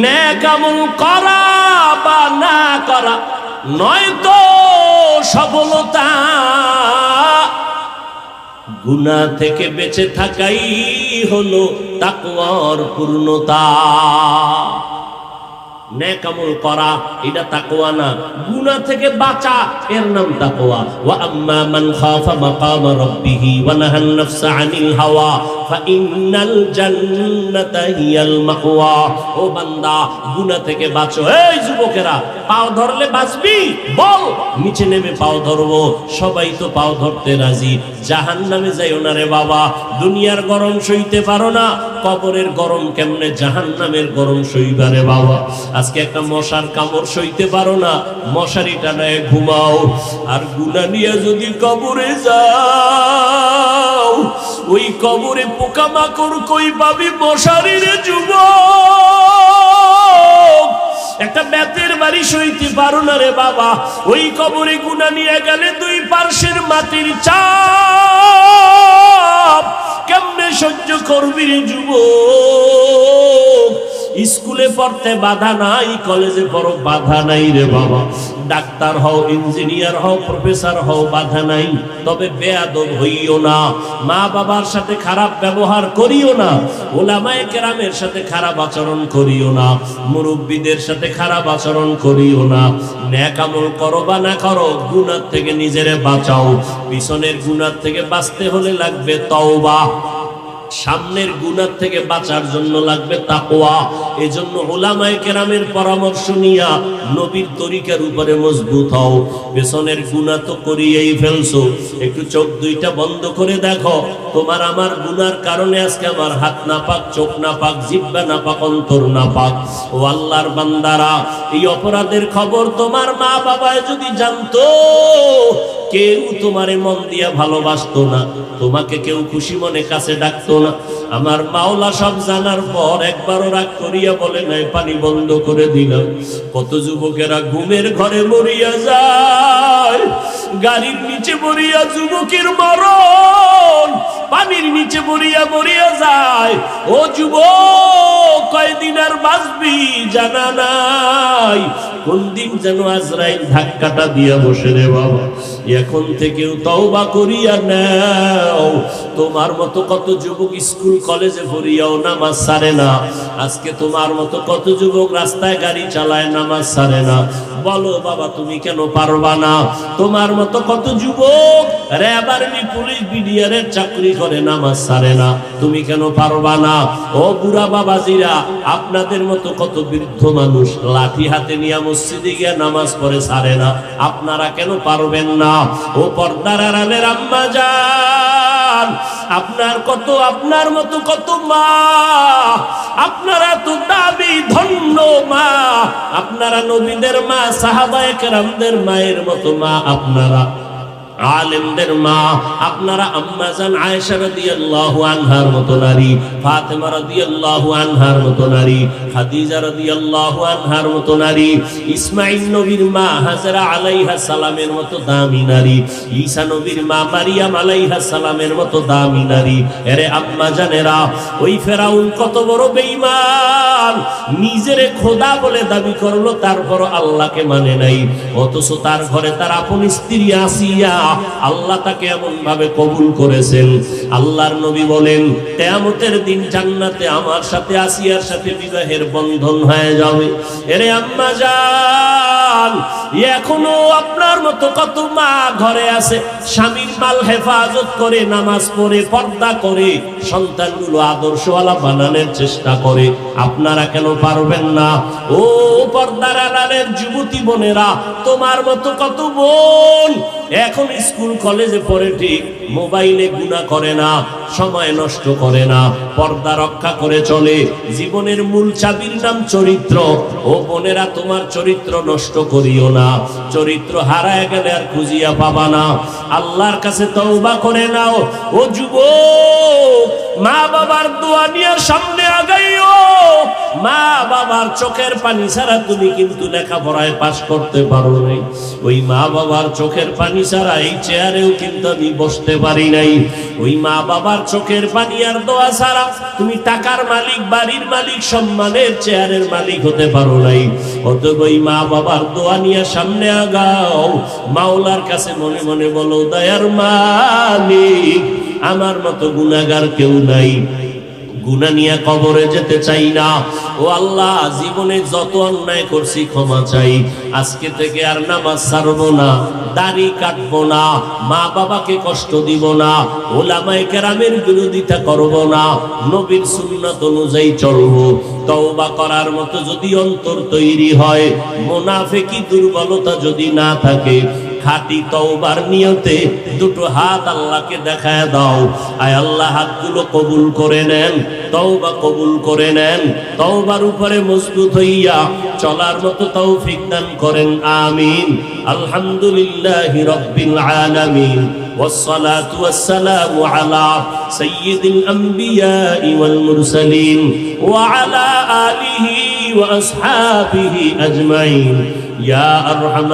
নেক আমল করা বা না করা নয় তো সফলতা, গুনাহ থেকে বেঁচে থাকাই হলো তাকওয়ার পূর্ণতা। নেক আমল করা এটা তাকওয়া না, গুনাহ থেকে বাঁচা এর নাম তাকওয়া। ওয়া আম্মা মান খাফা মাকাম রাব্বিহি ওয়া নাহান নাফসা আনিল হাওয়া ফাইন্নাল জান্নাতা হিয়াল মাওয়া। ও বান্দা, গুনাহ থেকে বাঁচো। এই যুবকেরা, পাও ধরলে বাঁচবি? বল, নিচে নেমে পাও ধরবো। সবাই তো পাও ধরতে রাজি। জাহান্নামে যাইও না রে বাবা, দুনিয়ার গরম সইতে পারো না, কবরের গরম কেমনে জাহান্নামের গরম সইবা রে বাবা। আজকে একটা মশার কামড় সইতে পারো না, মশারি টানায় ঘুমাও। আর গুনাহ নিয়ে যদি কবরে যাও, ওই কবরে পোকামাকড় কই পাবি মশারির যুবক। একটা বেতের বাড়ি সইতে পারো না রে বাবা, ওই কবরে গুনাহ নিয়ে গেলে দুই পার্শ্বের মাটির চাপ কেমনে সহ্য করবি রে যুবক। স্কুলে পড়তে বাধা নাই, কলেজে পড়ো বাধা নাই রে বাবা। ডাক্তার হও, ইঞ্জিনিয়ার হও, প্রফেসর হও, বাধা নাই। তবে বেয়াদব হইও না, মা বাবার সাথে খারাপ ব্যবহার করিও না, ওলামায়ে কেরামের সাথে খারাপ আচরণ করিও না, মুরব্বীদের সাথে খারাপ আচরণ করিও না। নেক আমল করো বা না করো, গুনাহ থেকে নিজেরে বাঁচাও। পিছনের গুনাহ থেকে বাঁচতে হলে লাগবে তওবা, সামনের গুনাহ থেকে বাঁচার জন্য লাগবে তাকওয়া। এজন্য উলামায়ে কেরামের পরামর্শ নিয়া নবীর তরিকার উপরে মজবুত হও। পেছনের গুনাহ তো করিয়েই ফেলছো, একটু চোখ দুইটা বন্ধ করে দেখো। তোমার আমার গুনার কারণে আজকে আমার হাত নাপাক, চোখ নাপাক, জিহ্বা নাপাক, অন্তর নাপাক। ও আল্লাহর বান্দারা, এই অপরাধের খবর তোমার মা বাবায় যদি জানতো, কেউ তোমারে মন দিয়া ভালোবাসতো না, তোমাকে কেউ খুশি মনে কাছে ডাকতো না। আমার মাওলা সব জানার পর একবারও রাগ করিয়া বলে নাই, পানি বন্ধ করে দিলাম। কত যুবকেরা ঘুমের ঘরে মরিয়া যায়, গাড়ির নিচে মরিয়া যুবকের মরণ, পানির নিচে মরিয়া মরিয়া যায়। ও যুবক, কয়দিন আর বাঁচবি জানা নাই, কোন দিন যেন আজরাইল ধাক্কাটা দিয়া বসে রে বাবা। এখন থেকেও তওবা করিয়া নাও। তোমার মতো কত যুবক স্কুল কলেজে পড়িয়াও নামাজ ছাড়ে না। আজকে তোমার মতো কত যুবক রাস্তায় গাড়ি চালায়, নামাজ ছাড়ে না। বলো বাবা, তুমি কেন পারবা না? তোমার মতো কত যুবক র্যাব, আর্মি, পুলিশ, বিডিআরের চাকরি করে, নামাজ ছাড়ে না। তুমি কেন পারবা না? ও বুড়া বাবাজিরা, আপনাদের মতো কত বৃদ্ধ মানুষ লাঠি হাতে নিয়ে মসজিদে গিয়ে নামাজ পড়ে, ছাড়ে না। আপনারা কেন পারবেন না? ও পর্দার আড়ালের আম্মা জান, আপনার মতো কত মা, আপনারা তো দাবি ধন্য মা, আপনারা নবীদের মা, সাহাবায়ে কেরামদের মায়ের মতো মা, আপনারা আলেমদের মা, আপনারা আম্মা জান আয়েশা রাদিয়াল্লাহু আনহার মতো নারী, ফাতেমা রাদিয়াল্লাহু আনহার মতো নারী, খাদিজা রাদিয়াল্লাহু আনহার মতো নারী, ইসমাঈল নবীর মা হাজরা আলাইহা সালামের মতো দামি নারী, ঈসা নবীর মা মারিয়াম আলাইহা সালামের মতো দামি নারী। আরে আম্মা জানেরা, ওই ফেরাউন কত বড় বেঈমান, নিজেরে খোদা বলে দাবি করলো, তারপর আল্লাহকে মানে নাই। অথচ তার ঘরে তার আপন স্ত্রী আসিয়া আল্লাহ তাকে এমন ভাবে কবুল করেছেন, আল্লাহর নবী বলেন কিয়ামতের দিন জান্নাতে আমার সাথে আসিয়ার সাথে বিবাহের বন্ধন হয়ে যাবে। এরে আম্মা জান, এখনো আপনার মতো কত মা ঘরে আছে, স্বামীর মাল হেফাজত করে, নামাজ পড়ে, পর্দা করে, সন্তানগুলো আদর্শওয়ালা বানানোর চেষ্টা করে। আপনারা কেন পারবেন না? ও পর্দার আড়ালের যুবতী বোনেরা, তোমার মতো কত বোন এখন স্কুল কলেজে পড়ে, ঠিক মোবাইলে গুনাহ করে না, সময় নষ্ট করে না, পর্দা রক্ষা করে চলে। জীবনের মূল চাবির নাম চরিত্র। ও বোনেরা, তোমার চরিত্র নষ্ট করিও না। চরিত্র হারায় গেলে আর খুঁজিয়া পাবা না। আল্লাহর কাছে তওবা করে নাও। ও যুবক, মা বাবার দোয়া নিয়ে সামনে আগাইও। মা বাবার চোখের পানি ছাড়া তুমি কিন্তু লেখাপড়ায় পাশ করতে পারো নাই। ওই মা বাবার চোখের পানি ছাড়া এই চেয়ারেও কিন্তু আমি বসতে পারি নাই। ওই মা বাবার চোখের পানি আর দোয়া ছাড়া তুমি টাকার মালিক, বাড়ির মালিক, সম্মানের চেয়ারের মালিক হতে পারো নাই। অতএব ওই মা বাবার দোয়া নিয়ে সামনে আগাও। মাওলার কাছে মনে মনে বলো, দয়ার মালিক, আমার মতো গুনাহগার কেউ নাই, গুনাহ নিয়ে কবরে যেতে চাই না। ও আল্লাহ, জীবনে যত অন্যায় করছি ক্ষমা চাই। আজকে থেকে আর নামাজ ছাড়বো না, দাড়ি কাটবো না, মা বাবাকে কষ্ট দিব না, ওলামায়ে কেরামের বিরোধিতা করব না, নবীর সুন্নাত অনুযায়ী চলবো। তওবা করার মতো যদি অন্তর তৈরি হয়, মুনাফিকি দুর্বলতা যদি না থাকে, খাঁটি তওবার নিয়তে দুটো হাত আল্লাহকে দেখায় দাও। আয় আল্লাহ, হাতগুলো কবুল করে নেন, তওবা কবুল করে নেন। তওবার উপরে মজবুত হইয়া চলার মতো তৌফিক দান করেন, আমিন। আলহামদুলিল্লাহি রাব্বিল আলামিন, والصلاة والسلام على سيد الأنبياء والمرسلين وعلى آله وأصحابه أجمعين يا أرحم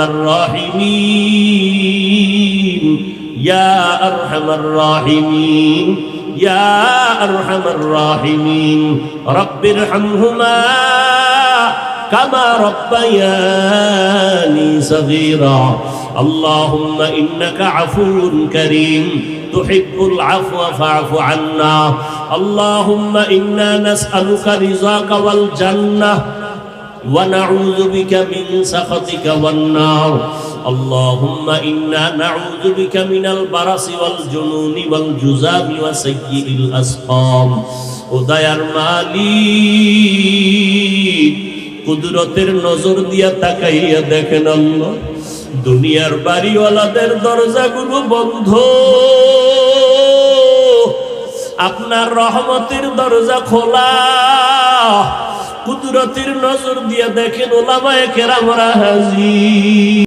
الراحمين يا أرحم الراحمين يا أرحم الراحمين رب ارحمهما كما ربياني صغيرا اللهم إنك عفو كريم تحب العفو فاعف عنا اللهم إنا نسألك رضاك والجنة ونعوذ بك من سخطك والنار اللهم إنا نعوذ بك من البرص والجنون والجذام وسيء الأسقام উদয়ার মালিক কুদরতের নজর দিয়া তাকাইয়া দেখেন আল্লাহ, দুনিয়ার বাড়িওয়ালাদের দরজাগুলো বন্ধ, আপনার রহমতের দরজা খোলা। কুদরতের নজর দিয়া দেখেন ওলামায়ে কেরামরা হাজির।